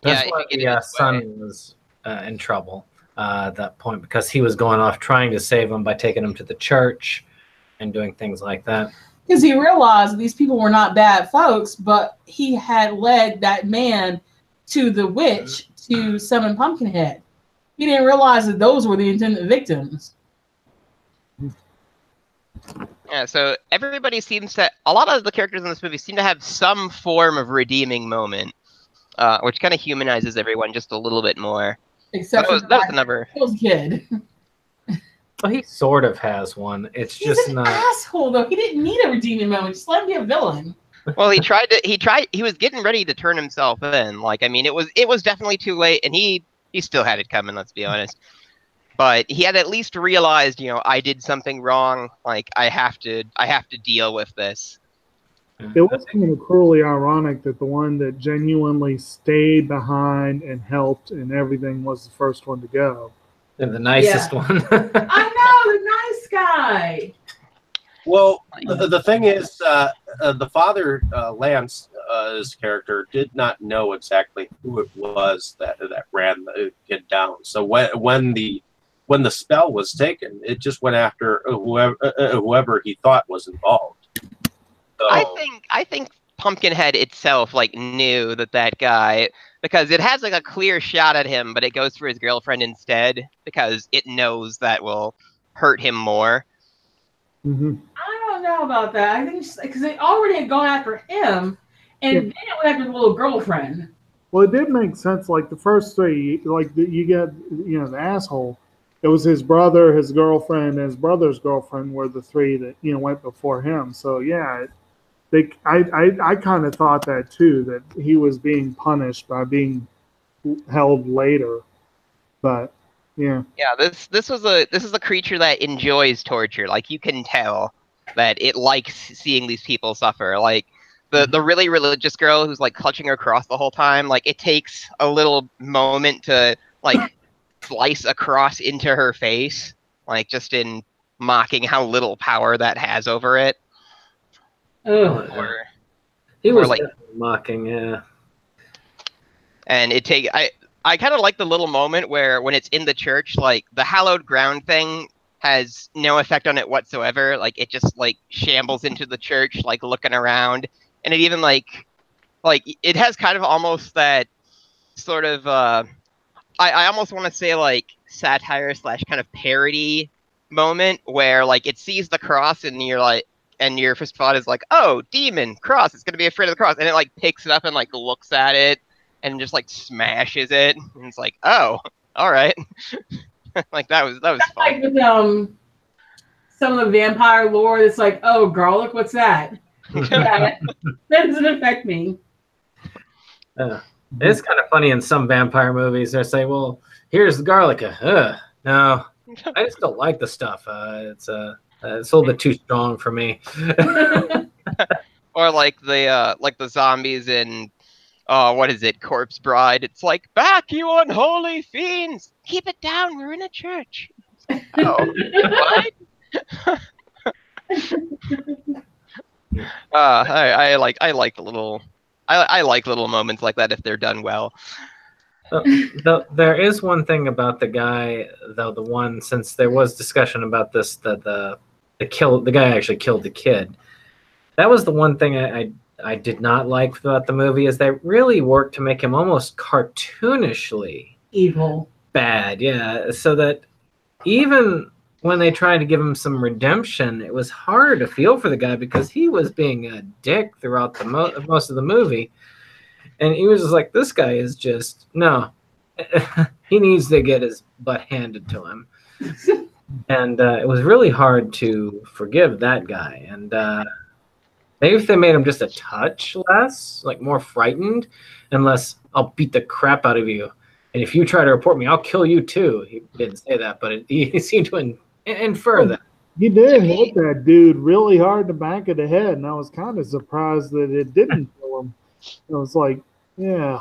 Speaker 6: That's
Speaker 2: Yeah,
Speaker 6: why
Speaker 2: if you get in
Speaker 6: the
Speaker 2: his
Speaker 6: son
Speaker 2: way.
Speaker 6: was in trouble at that point, because he was going off trying to save him by taking him to the church and doing things like that.
Speaker 7: Because he realized these people were not bad folks, but he had led that man to the witch to summon Pumpkinhead. He didn't realize that those were the intended victims.
Speaker 2: Yeah, so everybody seems to, a lot of the characters in this movie seem to have some form of redeeming moment, which kind of humanizes everyone just a little bit more.
Speaker 7: Except
Speaker 2: that was the number.
Speaker 7: He was a kid.
Speaker 6: Well, he sort of has one. It's
Speaker 7: He's
Speaker 6: just
Speaker 7: an
Speaker 6: not.
Speaker 7: asshole, though. He didn't need a redeeming moment. Just let him be a villain.
Speaker 2: Well, he was getting ready to turn himself in. Like, I mean, it was definitely too late, and he still had it coming, let's be honest. But he had at least realized, I did something wrong. Like, I have to deal with this.
Speaker 5: It was kind of cruelly ironic that the one that genuinely stayed behind and helped and everything was the first one to go.
Speaker 6: The nicest one.
Speaker 7: I know, the nice guy.
Speaker 1: Well, the thing is, the father, Lance's character, did not know exactly who it was that ran the kid down. So when the spell was taken, it just went after whoever he thought was involved. So,
Speaker 2: I think Pumpkinhead itself knew that guy, because it has a clear shot at him, but it goes for his girlfriend instead because it knows that will hurt him more.
Speaker 5: Mm-hmm.
Speaker 7: I don't know about that. I think because they already had gone after him, and then it went after the little girlfriend.
Speaker 5: Well, it did make sense. Like the first three, you get the asshole. It was his brother, his girlfriend, and his brother's girlfriend were the three that went before him. So yeah, I kind of thought that too, that he was being punished by being held later. But yeah,
Speaker 2: this is a creature that enjoys torture. Like, you can tell that it likes seeing these people suffer. Like the really religious girl who's clutching her cross the whole time. Like, it takes a little moment to slice a cross into her face, just in mocking how little power that has over it.
Speaker 6: He was mocking, yeah.
Speaker 2: And I kind of like the little moment where when it's in the church, the hallowed ground thing has no effect on it whatsoever. It just shambles into the church, looking around, and it even it has kind of almost that sort of I almost want to say satire / kind of parody moment where it sees the cross and you're and your first thought is oh, demon cross, it's gonna be afraid of the cross, and it picks it up and looks at it and just smashes it, and it's oh, all right. that was fun.
Speaker 7: With some of the vampire lore, it's oh, garlic, what's that? That doesn't affect me.
Speaker 6: It's kind of funny in some vampire movies. They say, "Well, here's the garlic." No, I just don't like the stuff. It's a little bit too strong for me.
Speaker 2: Or the zombies in what is it, Corpse Bride? It's back, you unholy fiends! Keep it down. We're in a church. Oh, what? I like little moments like that if they're done well.
Speaker 6: There is one thing about the guy, though. Since there was discussion about this, the guy actually killed the kid. That was the one thing I did not like about the movie, is they really worked to make him almost cartoonishly
Speaker 7: evil,
Speaker 6: bad. Yeah, so that even when they tried to give him some redemption, it was hard to feel for the guy because he was being a dick throughout the most of the movie. And he was just this guy is just, no, he needs to get his butt handed to him. And it was really hard to forgive that guy. And maybe if they made him just a touch less, more frightened, and less, I'll beat the crap out of you. And if you try to report me, I'll kill you too. He didn't say that, but he seemed to infer that.
Speaker 5: He did hit that dude really hard in the back of the head, and I was kind of surprised that it didn't kill him. I was yeah.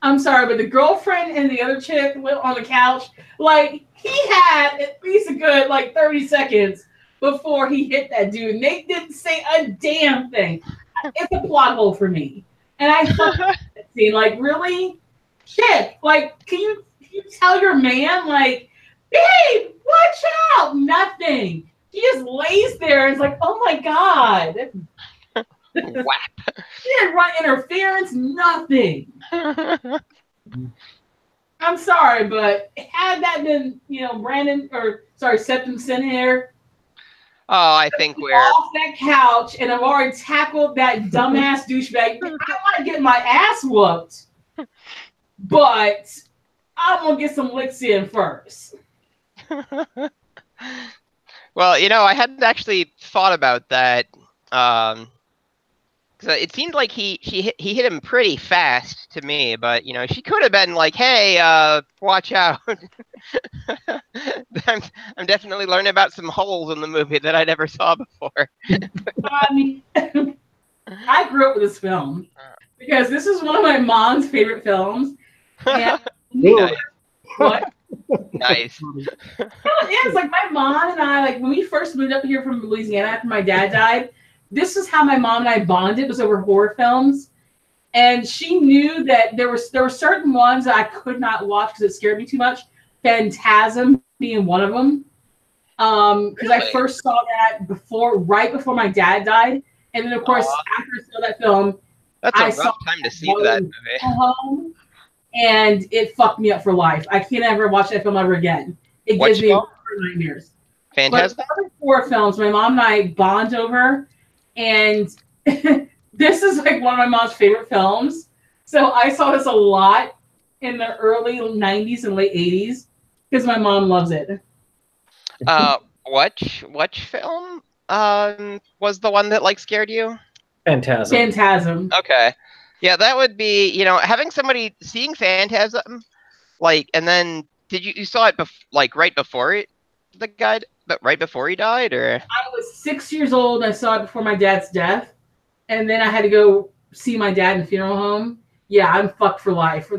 Speaker 7: I'm sorry, but the girlfriend and the other chick on the couch, like, he had at least a good, like, 30 seconds before he hit that dude. And they didn't say a damn thing. It's a plot hole for me. And I fucking that scene. Like, really? Shit. Like, can you tell your man, like, babe, watch out? Nothing. He just lays there and is like, oh my God.
Speaker 2: Whap.
Speaker 7: He didn't run interference, nothing. I'm sorry, but had that been, Septum Sinhair,
Speaker 2: I think we're
Speaker 7: off that couch, and I've already tackled that dumbass douchebag. I want to get my ass whooped, but I'm gonna get some licks in first.
Speaker 2: Well, I hadn't actually thought about that. It seemed like he hit him pretty fast to me, but she could have been like, "Hey, watch out!" I'm definitely learning about some holes in the movie that I never saw before.
Speaker 7: I mean, I grew up with this film because this is one of my mom's favorite films. And
Speaker 2: Nice.
Speaker 7: What?
Speaker 2: Nice.
Speaker 7: It's like my mom and I, like when we first moved up here from Louisiana after my dad died. This is how my mom and I bonded, was over horror films. And she knew that there were certain ones that I could not watch because it scared me too much. Phantasm being one of them. Because
Speaker 2: Really?
Speaker 7: I first saw that right before my dad died. And then, of course, after I saw that film,
Speaker 2: That's
Speaker 7: I
Speaker 2: a
Speaker 7: saw
Speaker 2: rough time to see that movie.
Speaker 7: home, and it fucked me up for life. I can't ever watch that film ever again. It
Speaker 2: What
Speaker 7: gives me
Speaker 2: film?
Speaker 7: nightmares.
Speaker 2: Phantasm?
Speaker 7: But the other four films, my mom and I bond over, and this is like one of my mom's favorite films. So I saw this a lot in the early 90s and late 80s because my mom loves it.
Speaker 2: Which film was the one that like scared you?
Speaker 6: Phantasm.
Speaker 7: Phantasm.
Speaker 2: Okay. Yeah, that would be, having somebody seeing Phantasm, like, and then you saw it right before right before he died, or?
Speaker 7: I was 6 years old. I saw it before my dad's death, and then I had to go see my dad in the funeral home. Yeah, I'm fucked for life.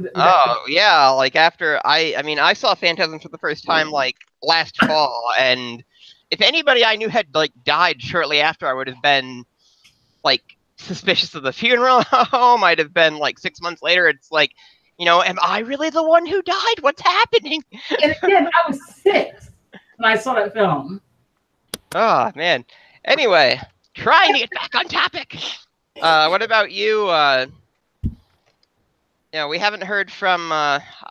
Speaker 2: Yeah, like after I saw Phantasm for the first time like last fall, and if anybody I knew had like died shortly after, I would have been like suspicious of the funeral home. I'd have been like 6 months later. It's like, am I really the one who died? What's happening?
Speaker 7: And again, I was 6 when I saw that film.
Speaker 2: Oh man. Anyway, trying to get back on topic. What about you? We haven't heard from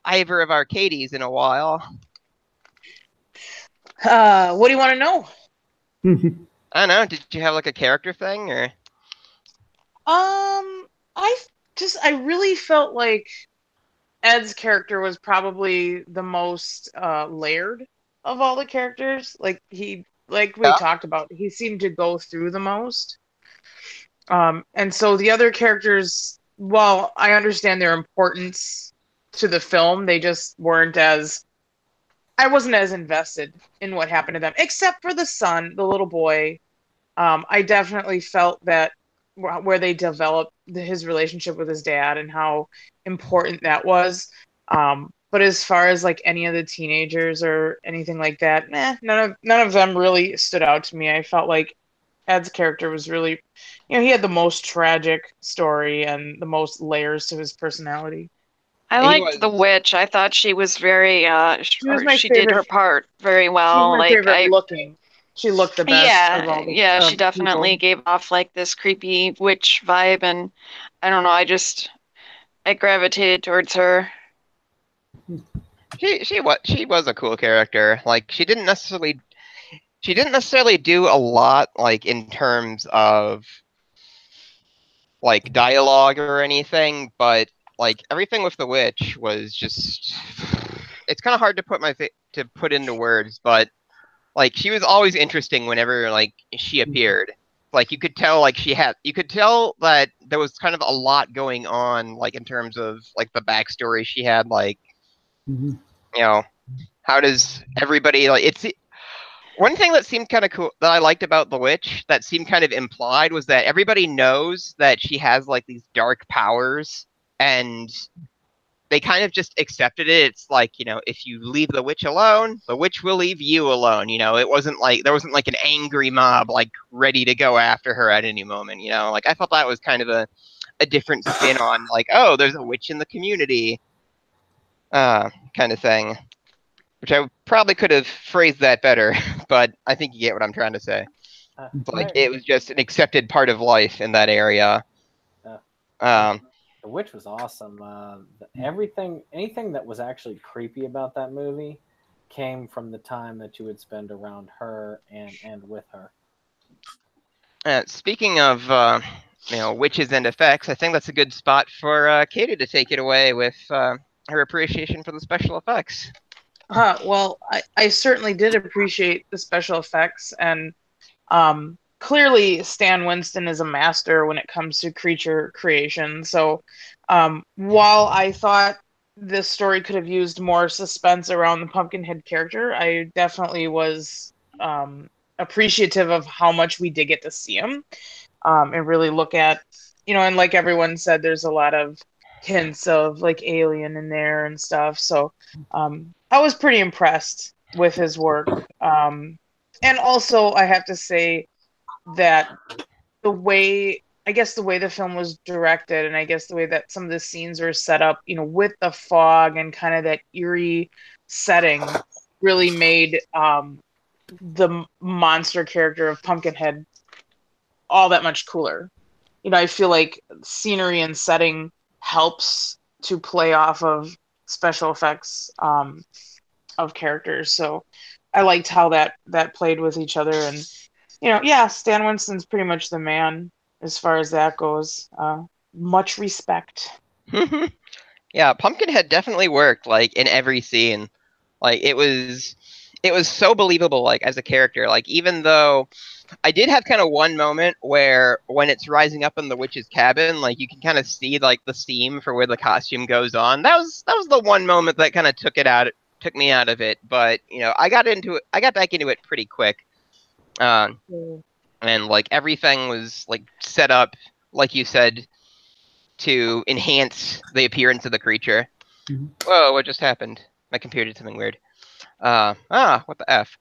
Speaker 2: either of our Katies in a while.
Speaker 3: What do you want to know?
Speaker 2: I don't know. Did you have like a character thing, or?
Speaker 3: I really felt like Ed's character was probably the most layered of all the characters. Like we talked about, he seemed to go through the most. And so the other characters, while I understand their importance to the film, they just weren't I wasn't as invested in what happened to them, except for the son, the little boy. I definitely felt that where they developed his relationship with his dad and how important that was. But as far as like any of the teenagers or anything like that, none of them really stood out to me. I felt like Ed's character was really, he had the most tragic story and the most layers to his personality.
Speaker 4: I liked the witch. I thought she was very she did her part very well.
Speaker 3: She was my favorite looking. She looked the best of all the
Speaker 4: she definitely
Speaker 3: people.
Speaker 4: gave off like this creepy witch vibe, and I don't know, I gravitated towards her.
Speaker 2: She was a cool character. Like she didn't necessarily do a lot like in terms of like dialogue or anything, but like everything with the witch was just, it's kind of hard to put into words, but like she was always interesting whenever like she appeared. Like you could tell that there was kind of a lot going on, like in terms of like the backstory she had, like how does everybody like it's one thing that seemed kind of cool that I liked about the witch that seemed kind of implied was that everybody knows that she has like these dark powers, and they kind of just accepted it. It's like, you know, if you leave the witch alone, the witch will leave you alone. You know, it wasn't like there wasn't like an angry mob like ready to go after her at any moment. You know, like I thought that was kind of a different spin on like, oh, there's a witch in the community, kind of thing. Which I probably could have phrased that better, but I think you get what I'm trying to say. Like it was just an accepted part of life in that area.
Speaker 6: The witch was awesome. Anything that was actually creepy about that movie came from the time that you would spend around her and with her.
Speaker 2: Speaking of you know, witches and effects, I think that's a good spot for Katie to take it away with her appreciation for the special effects.
Speaker 3: Well, I certainly did appreciate the special effects, and clearly Stan Winston is a master when it comes to creature creation. So while I thought this story could have used more suspense around the Pumpkinhead character, I definitely was appreciative of how much we did get to see him and really look at, you know, and like everyone said, there's a lot of hints of like Alien in there and stuff. So I was pretty impressed with his work. And also I have to say that the way the film was directed, and I guess the way that some of the scenes were set up, you know, with the fog and kind of that eerie setting really made the monster character of Pumpkinhead all that much cooler. You know, I feel like scenery and setting helps to play off of special effects of characters. So I liked how that played with each other. And, you know, yeah, Stan Winston's pretty much the man as far as that goes. Much respect.
Speaker 2: Yeah, Pumpkinhead definitely worked, like, in every scene. Like, it was so believable, like, as a character. Like, even though I did have kind of one moment where when it's rising up in the witch's cabin, like, you can kind of see, like, the seam for where the costume goes on. That was the one moment that kind of took me out of it. But, you know, I got back into it pretty quick. And, like, everything was, like, set up, like you said, to enhance the appearance of the creature.
Speaker 5: Mhm.
Speaker 2: Whoa, what just happened? My computer did something weird. What the F?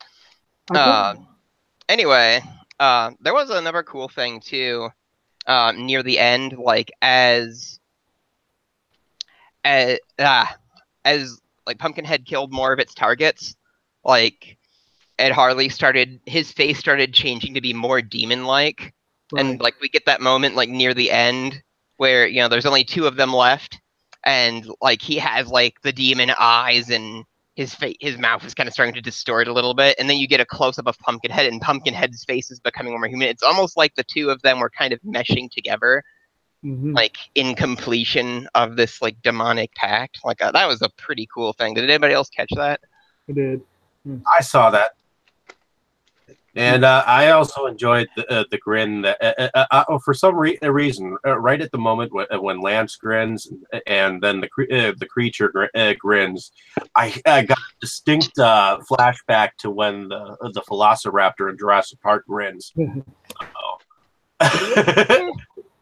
Speaker 2: Anyway, there was another cool thing, too, near the end, like, as like, Pumpkinhead killed more of its targets, like, Ed Harley his face started changing to be more demon-like. Right. And, like, we get that moment, like, near the end where, you know, there's only two of them left, and, like, he has, like, the demon eyes, and his mouth is kind of starting to distort a little bit, and then you get a close-up of Pumpkinhead, and Pumpkinhead's face is becoming more human. It's almost like the two of them were kind of meshing together, like, in completion of this, like, demonic pact. Like, that was a pretty cool thing. Did anybody else catch that?
Speaker 5: I did.
Speaker 1: I saw that. And I also enjoyed the grin that, for some reason, right at the moment when Lance grins and then the creature grins, I got a distinct flashback to when the Velociraptor in Jurassic Park grins.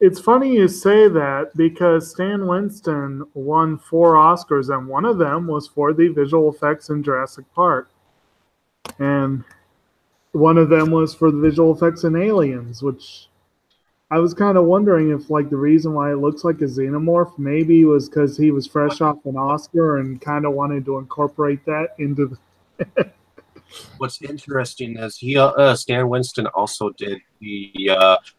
Speaker 5: It's funny you say that because Stan Winston won 4 Oscars, and one of them was for the visual effects in Jurassic Park. And one of them was for the visual effects in Aliens, which I was kind of wondering if, like, the reason why it looks like a xenomorph maybe was because he was fresh off an Oscar and kind of wanted to incorporate that into the...
Speaker 1: What's interesting is Stan Winston also did the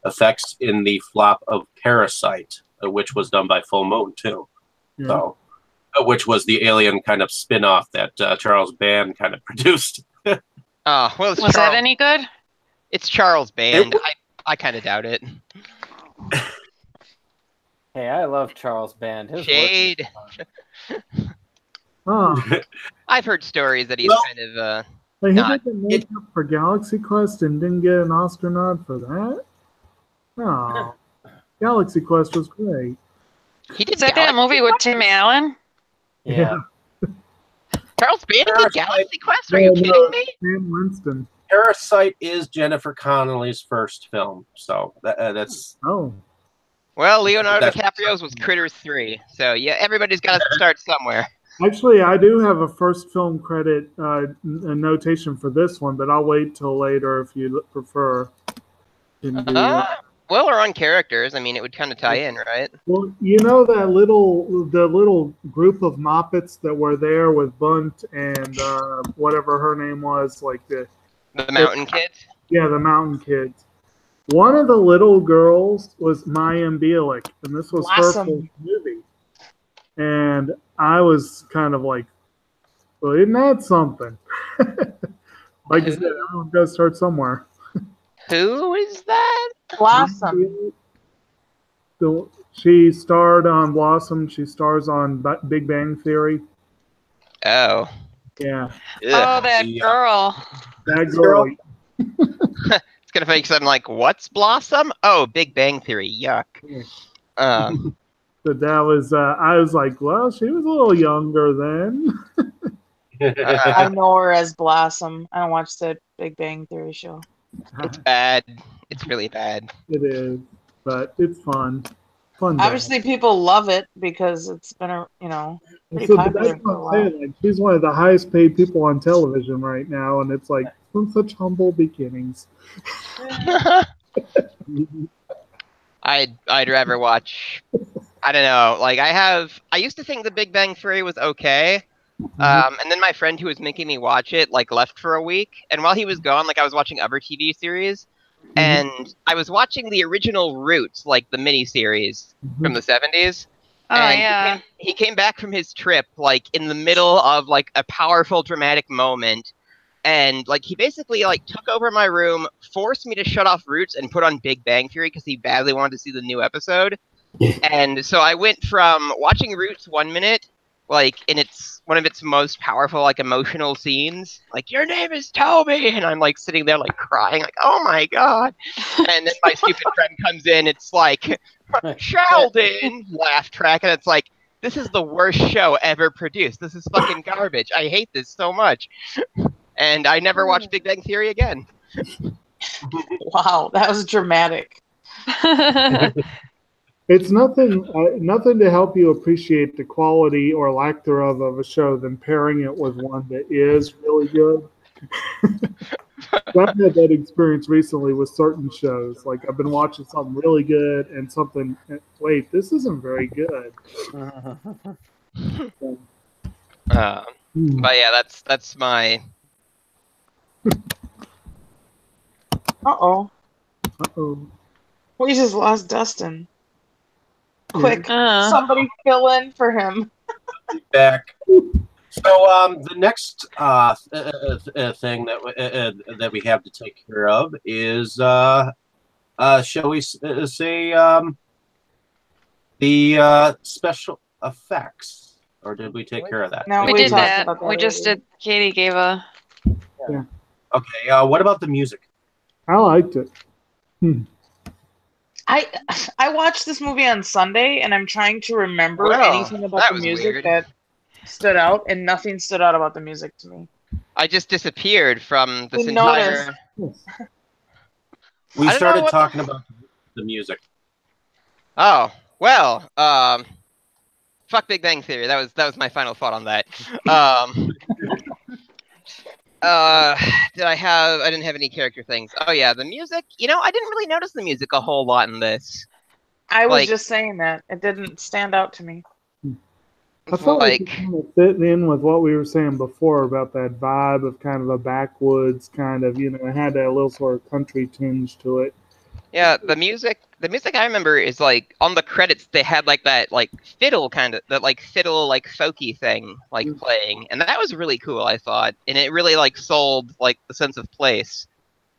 Speaker 1: effects in the flop of Parasite, which was done by Full Moon too. Yeah. So, which was the Alien kind of spin-off that Charles Band kind of produced.
Speaker 2: Well,
Speaker 4: was that any good?
Speaker 2: It's Charles Band. I kind of doubt it.
Speaker 6: Hey, I love Charles Band. His
Speaker 2: Shade. I've heard stories that he's kind of
Speaker 5: he did the makeup for Galaxy Quest and didn't get an Oscar nod for that? No. Galaxy Quest was great.
Speaker 2: He did
Speaker 4: Is that movie with Tim Allen?
Speaker 6: Yeah.
Speaker 2: Charles Band did Galaxy Quest? Are you kidding me?
Speaker 5: Stan Winston.
Speaker 1: Parasite is Jennifer Connelly's first film, so that's.
Speaker 5: Oh.
Speaker 2: Well, Leonardo
Speaker 1: That's-
Speaker 2: DiCaprio's was Critters 3, so yeah, everybody's got to start somewhere.
Speaker 5: Actually, I do have a first film credit a notation for this one, but I'll wait till later if you prefer. Can do that.
Speaker 2: Well, or on characters. I mean, it would kind of tie in, right?
Speaker 5: Well, you know the little group of Moppets that were there with Bunt and whatever her name was, like
Speaker 2: The Mountain Kids?
Speaker 5: the Mountain Kids. One of the little girls was Mayim Bialik, and this was her
Speaker 3: Blossom.
Speaker 5: first movie. And I was kind of like, well, isn't that something? Like I said, I'm going to start somewhere.
Speaker 2: Who is that?
Speaker 3: Blossom.
Speaker 5: She starred on Blossom. She stars on Big Bang Theory.
Speaker 2: Oh.
Speaker 5: Yeah.
Speaker 4: Oh, that girl.
Speaker 5: That girl.
Speaker 2: It's kind of funny because I'm like, what's Blossom? Oh, Big Bang Theory. Yuck.
Speaker 5: But that was, I was like, well, she was a little younger then.
Speaker 3: I know her as Blossom. I don't watch the Big Bang Theory show.
Speaker 2: It's bad. It's really bad.
Speaker 5: It is, but it's fun. Fun.
Speaker 3: Obviously, people love it because it's been pretty
Speaker 5: So
Speaker 3: popular
Speaker 5: that's
Speaker 3: for a
Speaker 5: what I'm
Speaker 3: while.
Speaker 5: saying. Like, she's one of the highest paid people on television right now, and it's like from such humble beginnings.
Speaker 2: I'd rather watch. I don't know. Like I used to think The Big Bang Theory was okay. And then my friend who was making me watch it like left for a week, and while he was gone, like I was watching other TV series, and I was watching the original Roots, like the miniseries from the 70s.
Speaker 4: Oh,
Speaker 2: And
Speaker 4: yeah.
Speaker 2: he came back from his trip like in the middle of like a powerful dramatic moment, and like he basically like took over my room, forced me to shut off Roots and put on Big Bang Theory because he badly wanted to see the new episode. And so I went from watching Roots 1 minute, like in its one of its most powerful like emotional scenes, like your name is Toby, and I'm like sitting there like crying, like oh my god. And then my stupid friend comes in, it's like Sheldon laugh track, and it's like this is the worst show ever produced. This is fucking garbage. I hate this so much. And I never watched Big Bang Theory again.
Speaker 3: Wow, that was dramatic.
Speaker 5: It's nothing to help you appreciate the quality or lack thereof of a show than pairing it with one that is really good. I've had that experience recently with certain shows. Like I've been watching something really good and something. Wait, this isn't very good.
Speaker 2: But yeah, that's my.
Speaker 3: Uh-oh.
Speaker 5: Uh-oh.
Speaker 3: We just lost Dustin. Quick,
Speaker 4: Uh.
Speaker 3: somebody fill in for him.
Speaker 1: Back. So the next thing that we have to take care of is shall we say the special effects, or did we take care of that?
Speaker 3: No,
Speaker 4: We
Speaker 3: we
Speaker 4: did
Speaker 3: talked
Speaker 4: that.
Speaker 3: about
Speaker 4: We just
Speaker 3: earlier.
Speaker 4: did. Katie gave a.
Speaker 1: Okay. What about the music?
Speaker 5: I liked it.
Speaker 3: I watched this movie on Sunday, and I'm trying to remember
Speaker 2: Well,
Speaker 3: anything about
Speaker 2: that
Speaker 3: the
Speaker 2: was
Speaker 3: music
Speaker 2: weird.
Speaker 3: that stood out, and nothing stood out about the music to me.
Speaker 2: I just disappeared from this
Speaker 3: Didn't
Speaker 2: entire.
Speaker 3: notice.
Speaker 1: We
Speaker 2: I don't know
Speaker 1: started
Speaker 2: what-
Speaker 1: talking about the music.
Speaker 2: Oh well, fuck Big Bang Theory. That was my final thought on that. I didn't have any character things. Oh yeah, the music. You know, I didn't really notice the music a whole lot in this.
Speaker 3: I was
Speaker 2: Like-
Speaker 3: just saying that. It didn't stand out to me.
Speaker 5: I felt like it
Speaker 2: Like,
Speaker 5: kind of fit in with what we were saying before about that vibe of kind of a backwoods kind of, it had that little sort of country tinge to it.
Speaker 2: yeah, the music I remember is like on the credits they had like that like fiddle kind of that like fiddle like folky thing like playing, and that was really cool, I thought, and it really like sold like the sense of place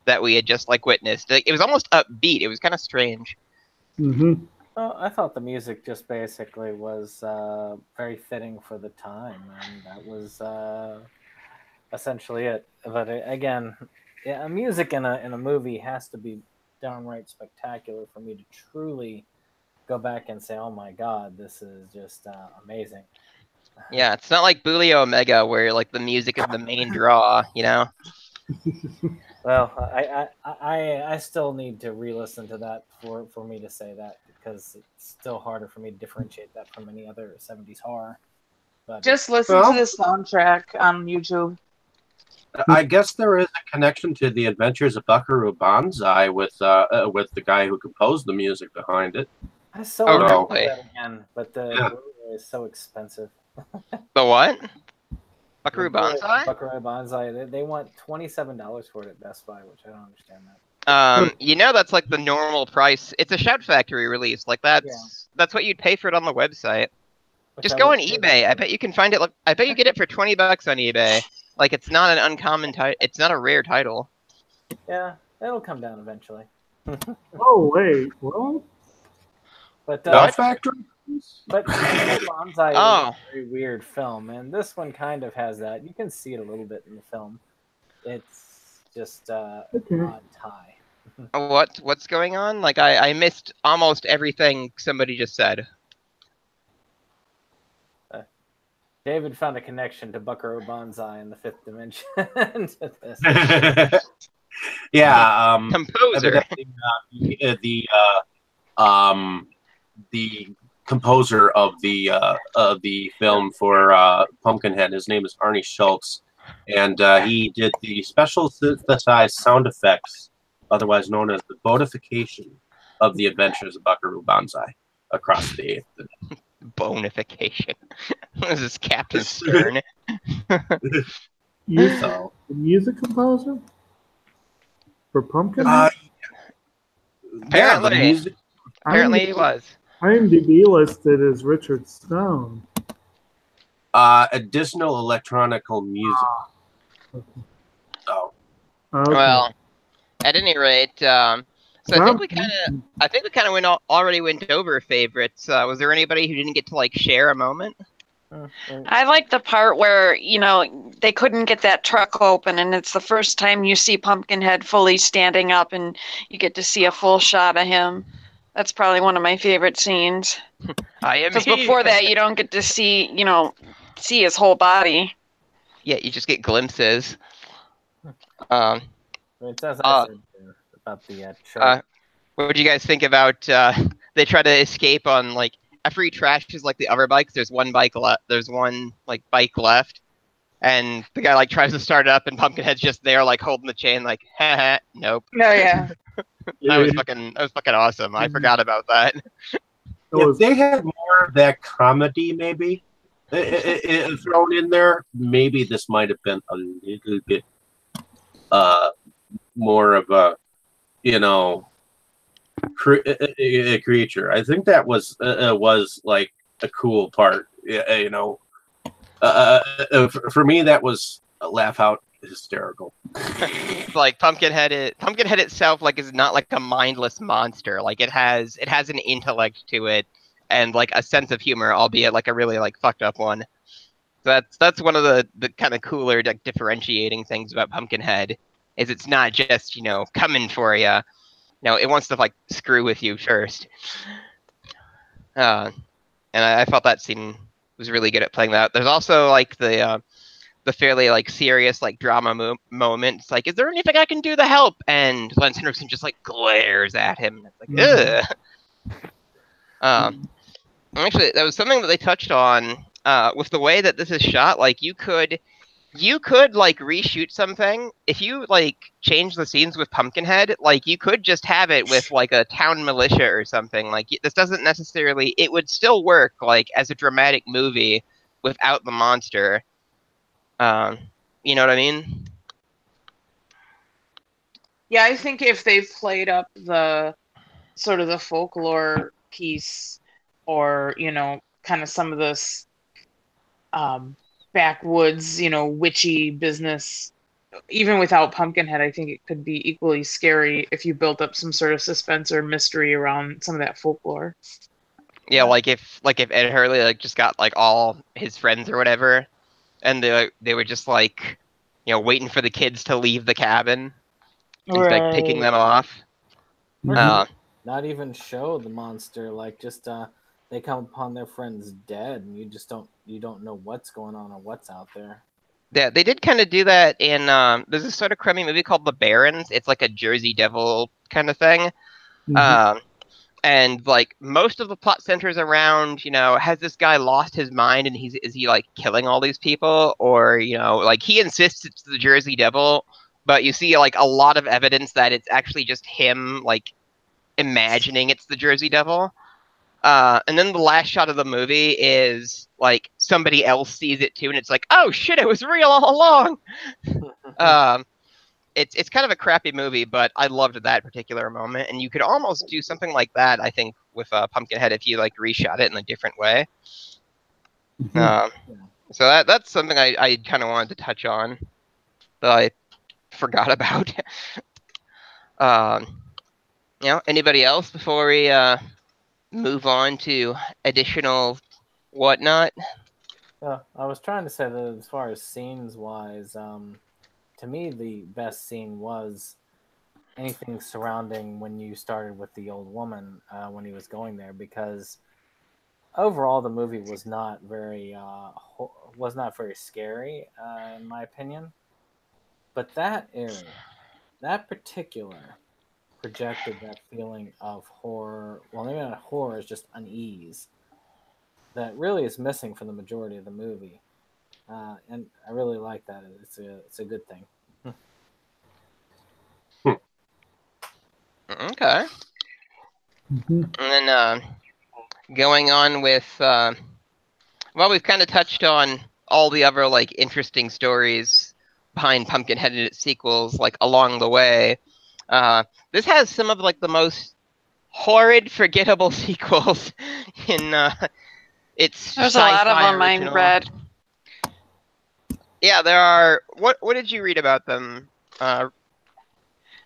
Speaker 2: that we had just like witnessed. Like, it was almost upbeat. It was kind of strange.
Speaker 5: Mm-hmm.
Speaker 6: Well, I thought the music just basically was very fitting for the time, and that was essentially it. But again, yeah, music in a movie has to be downright spectacular for me to truly go back and say, "Oh my God, this is just amazing."
Speaker 2: Yeah, it's not like Bully Omega where like the music is the main draw, you know?
Speaker 6: Well, I still need to re-listen to that for me to say that, because it's still harder for me to differentiate that from any other 70s horror. But
Speaker 3: Just listen to the soundtrack on YouTube.
Speaker 1: I guess there is a connection to the Adventures of Buckaroo Banzai with the guy who composed the music behind it.
Speaker 6: I still
Speaker 2: Oh,
Speaker 6: want to
Speaker 2: really?
Speaker 6: do that again, but the Blu-ray is so expensive.
Speaker 2: The what? Buckaroo
Speaker 6: The Blu-ray
Speaker 2: Banzai?
Speaker 6: Buckaroo Banzai. They want $27 for it at Best Buy, which I don't understand that.
Speaker 2: You know that's like the normal price. It's a Shout Factory release. Like that's what you'd pay for it on the website. Just go on eBay. I bet you can find it. I bet you get it for $20 on eBay. Like it's not an uncommon title. It's not a rare title.
Speaker 6: Yeah, it'll come down eventually.
Speaker 5: Oh wait, what?
Speaker 6: But
Speaker 1: Factory?
Speaker 6: But Banzai is
Speaker 2: Oh.
Speaker 6: a very weird film, and this one kind of has that. You can see it a little bit in the film. It's just odd tie.
Speaker 2: What's going on? Like I missed almost everything somebody just said.
Speaker 6: David found a connection to Buckaroo Banzai in the fifth dimension. To this.
Speaker 1: Yeah,
Speaker 2: Composer.
Speaker 1: The composer of the film for Pumpkinhead, his name is Arnie Schultz, and he did the special synthesized sound effects, otherwise known as the bonification of the Adventures of Buckaroo Banzai across the
Speaker 2: Bonification. This is Captain Stern.
Speaker 5: The music composer for Pumpkinhead?
Speaker 2: Apparently, apparently he was.
Speaker 5: IMDb listed as Richard Stone.
Speaker 1: Additional electronical music. So,
Speaker 5: Okay.
Speaker 2: Well, at any rate, so I think we kind of already went over favorites. Was there anybody who didn't get to like share a moment?
Speaker 4: I like the part where, they couldn't get that truck open, and it's the first time you see Pumpkinhead fully standing up, and you get to see a full shot of him. That's probably one of my favorite scenes. Because before that, you don't get to see, see his whole body.
Speaker 2: Yeah, you just get glimpses.
Speaker 6: It says about the truck.
Speaker 2: What would you guys think about they try to escape on like after he trashes like the other bikes? There's one bike left. There's one like bike left, and the guy like tries to start it up, and Pumpkinhead's just there like holding the chain, like, haha, nope.
Speaker 3: Oh yeah.
Speaker 2: That was fucking awesome. I forgot about that.
Speaker 1: If they had more of that comedy, maybe thrown in there, maybe this might have been a little bit more of a a creature. I think that was like a cool part. For me, that was a laugh out hysterical.
Speaker 2: Like Pumpkinhead itself like is not like a mindless monster. Like it has an intellect to it and like a sense of humor, albeit like a really like fucked up one. So that's one of the kind of cooler like differentiating things about Pumpkinhead is it's not just coming for you. No, it wants to like screw with you first. And I felt that scene was really good at playing that. There's also like the fairly like serious like drama moment. It's like, is there anything I can do to help? And Lance Henriksen just like glares at him. It's like, ugh. Actually, that was something that they touched on with the way that this is shot. Like you could like reshoot something if you like change the scenes with Pumpkinhead. Like you could just have it with like a town militia or something. Like this doesn't necessarily. It would still work like as a dramatic movie without the monster. You know what I mean?
Speaker 3: Yeah, I think if they played up the sort of the folklore piece, or kind of some of this backwoods, witchy business, even without Pumpkinhead, I think it could be equally scary if you built up some sort of suspense or mystery around some of that folklore.
Speaker 2: Yeah, like if Ed Hurley like just got like all his friends or whatever, and they were just like, waiting for the kids to leave the cabin, and like picking them off.
Speaker 6: Not even show the monster, like just they come upon their friends dead, and you don't know what's going on or what's out there.
Speaker 2: Yeah, they did kind of do that in there's this sort of crummy movie called The Barons. It's like a Jersey Devil kind of thing.
Speaker 5: Mhm.
Speaker 2: And like most of the plot centers around, has this guy lost his mind and is he like killing all these people, or like he insists it's the Jersey Devil, but you see like a lot of evidence that it's actually just him like imagining it's the Jersey Devil. And then the last shot of the movie is like somebody else sees it too, and it's like, oh shit, it was real all along. It's kind of a crappy movie, but I loved that particular moment, and you could almost do something like that, I think, with Pumpkinhead if you like reshot it in a different way.
Speaker 5: Mhm.
Speaker 2: So that's something I kind of wanted to touch on that I forgot about. Anybody else before we move on to additional whatnot?
Speaker 6: I was trying to say that as far as scenes wise, to me the best scene was anything surrounding when you started with the old woman when he was going there, because overall the movie was not very scary in my opinion, but that area, that particular, projected that feeling of horror. Well, maybe not horror, it's just unease that really is missing from the majority of the movie, and I really like that. It's a good thing.
Speaker 2: Okay.
Speaker 5: Mhm.
Speaker 2: And then going on with, well, we've kind of touched on all the other like interesting stories behind Pumpkinhead and its sequels, like along the way. This has some of like the most horrid, forgettable sequels in its
Speaker 4: There's a lot of
Speaker 2: sci-fi
Speaker 4: them I
Speaker 2: original.
Speaker 4: read.
Speaker 2: Yeah, there are. What did you read about them?
Speaker 4: I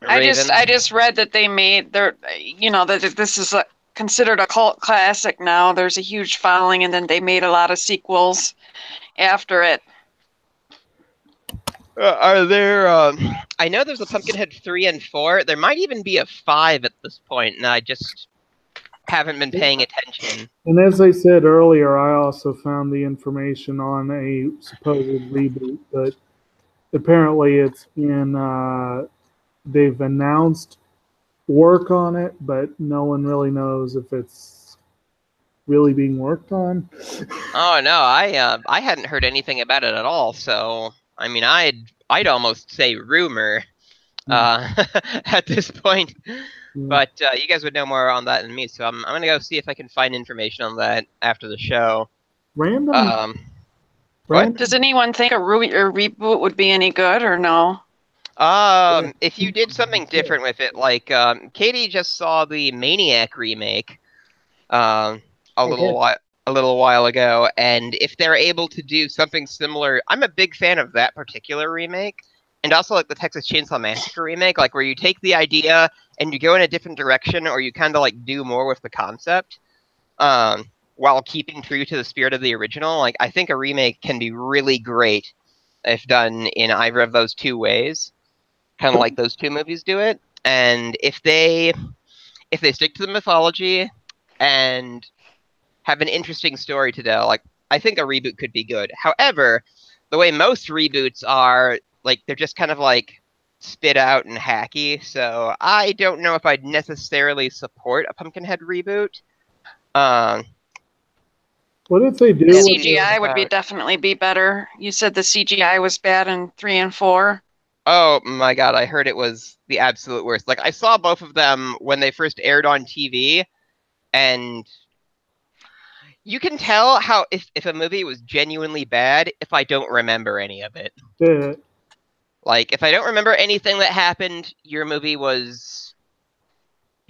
Speaker 2: Raven?
Speaker 4: just read that they made that this is considered a cult classic now. There's a huge following, and then they made a lot of sequels after it.
Speaker 2: Are there? I know there's a Pumpkinhead 3 and 4. There might even be a 5 at this point, and I just haven't been paying attention.
Speaker 5: And as I said earlier, I also found the information on a supposed reboot, but apparently it's they've announced work on it, but no one really knows if it's really being worked on.
Speaker 2: Oh no, I hadn't heard anything about it at all. So I mean, I'd almost say rumor at this point. But you guys would know more on that than me, so I'm gonna go see if I can find information on that after the show.
Speaker 5: Random.
Speaker 2: What?
Speaker 4: Does anyone think a reboot would be any good or no?
Speaker 2: If you did something different with it, like Katie just saw the Maniac remake, a little while ago, and if they're able to do something similar, I'm a big fan of that particular remake, and also like the Texas Chainsaw Massacre remake, like where you take the idea and you go in a different direction, or you kind of like do more with the concept, while keeping true to the spirit of the original. Like I think a remake can be really great if done in either of those two ways, kind of like those two movies do it. And if they stick to the mythology and have an interesting story to tell, like I think a reboot could be good. However, the way most reboots are, like they're just kind of like spit out and hacky. So I don't know if I'd necessarily support a Pumpkinhead reboot.
Speaker 5: What if they do?
Speaker 4: The CGI would definitely be better. You said the CGI was bad in 3 and 4.
Speaker 2: Oh my god, I heard it was the absolute worst. Like I saw both of them when they first aired on TV, and you can tell how if a movie was genuinely bad if I don't remember any of it.
Speaker 5: Yeah.
Speaker 2: Like if I don't remember anything that happened, you're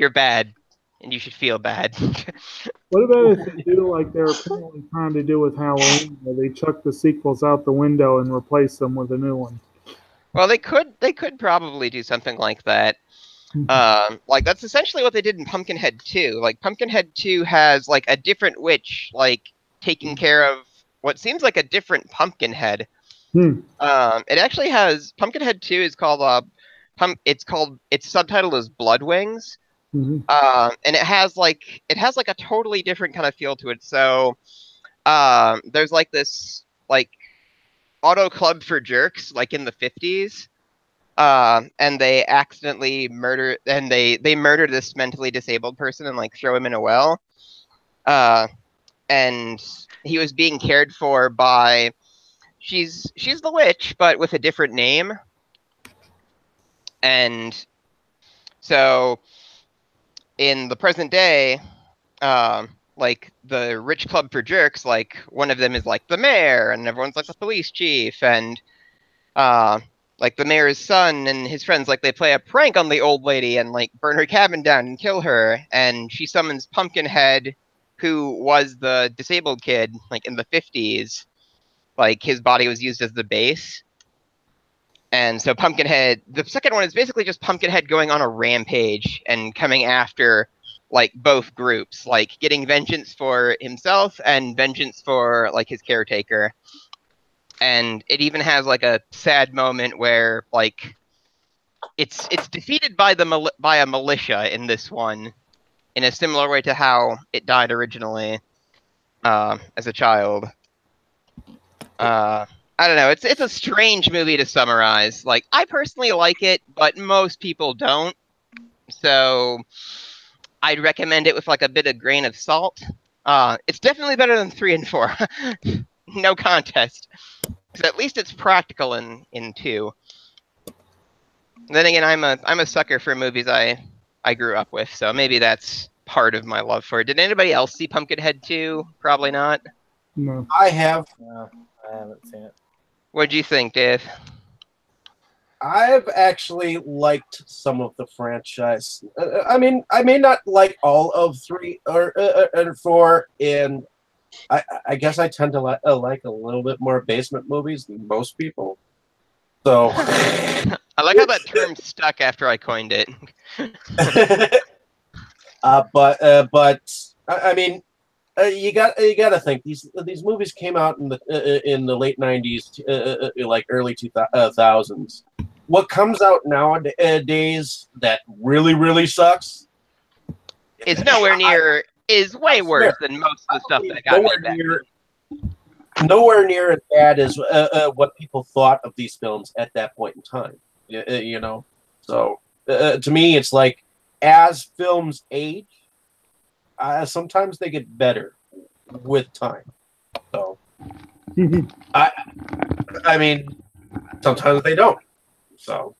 Speaker 2: bad, and you should feel bad.
Speaker 5: What about if they do like they're apparently trying to do with Halloween, where they chuck the sequels out the window and replace them with a new one?
Speaker 2: Well, they could probably do something like that. Like that's essentially what they did in Pumpkinhead 2. Like Pumpkinhead 2 has like a different witch like taking care of what seems like a different Pumpkinhead. It actually has Pumpkinhead 2 is called its subtitle is Blood Wings. And it has like a totally different kind of feel to it. So there's like this like auto club for jerks, like in the 50s. And they accidentally murder, and they murder this mentally disabled person and like throw him in a well. And he was being cared for by she's the witch, but with a different name. And so in the present day, like the rich club for jerks, like one of them is like the mayor, and everyone's like the police chief, and like the mayor's son and his friends, like they play a prank on the old lady and like burn her cabin down and kill her, and she summons Pumpkinhead, who was the disabled kid, like in the 50s. Like his body was used as the base. And so Pumpkinhead, the second one is basically just Pumpkinhead going on a rampage and coming after like both groups, like getting vengeance for himself and vengeance for like his caretaker. And it even has like a sad moment where like it's defeated by by a militia in this one, in a similar way to how it died originally as a child. I don't know. It's a strange movie to summarize. Like, I personally like it, but most people don't. So I'd recommend it with like a bit of grain of salt. It's definitely better than 3 and 4. No contest. Because at least it's practical in 2. Then again, I'm a sucker for movies I grew up with, so maybe that's part of my love for it. Did anybody else see Pumpkinhead 2? Probably not.
Speaker 5: No.
Speaker 1: I have.
Speaker 6: No, I haven't seen it.
Speaker 2: What'd you think, Dave?
Speaker 1: I've actually liked some of the franchise. I mean, I may not like all of 3 or 4, and I guess I tend to like a little bit more basement movies than most people. So
Speaker 2: I like how that term stuck after I coined it.
Speaker 1: but I mean, you got to think these movies came out in the late 90s, like early 2000s. What comes out nowadays that really sucks
Speaker 2: is nowhere near is way worse than most of the stuff that got made back then.
Speaker 1: Nowhere near as bad as what people thought of these films at that point in time. You know, so to me, it's like as films age, sometimes they get better with time. So I mean, sometimes they don't. So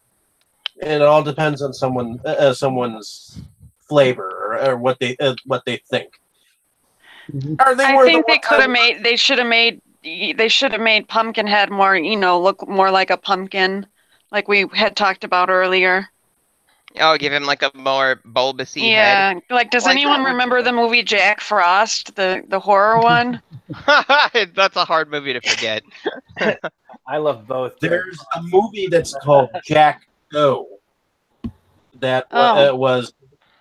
Speaker 1: it all depends on someone's flavor or what they think.
Speaker 4: I think they could have made. They should have made. They should have made Pumpkinhead more, look more like a pumpkin, like we had talked about earlier.
Speaker 2: Oh, give him like a more bulbousy head.
Speaker 4: Yeah, like does anyone remember the movie Jack Frost, the horror one?
Speaker 2: That's a hard movie to forget.
Speaker 6: I love both.
Speaker 1: There's a movie that's called Jack O. That was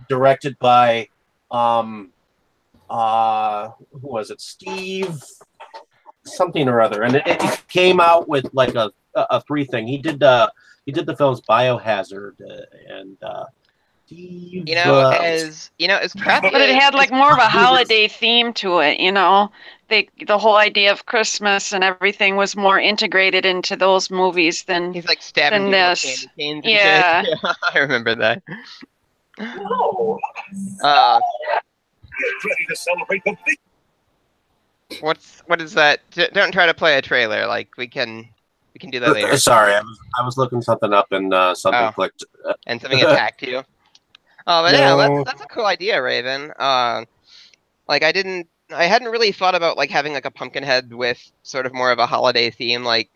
Speaker 1: directed by who was it? Steve something or other, and it came out with like a 3 thing. He did the films Biohazard and Steve.
Speaker 2: As crappy.
Speaker 4: But it had like more of a holiday theme to it. The whole idea of Christmas and everything was more integrated into those movies than
Speaker 2: he's like stabbing
Speaker 4: than
Speaker 2: people
Speaker 4: this.
Speaker 2: with candy canes.
Speaker 4: Yeah.
Speaker 2: And shit. Yeah, I remember that.
Speaker 8: No. Ready to celebrate the big.
Speaker 2: What is that? Don't try to play a trailer. Like we can do that later.
Speaker 1: Sorry, I was looking something up and something clicked.
Speaker 2: And something attacked you. Oh, but yeah, that's a cool idea, Raven. Like I hadn't really thought about like having like a Pumpkinhead with sort of more of a holiday theme. Like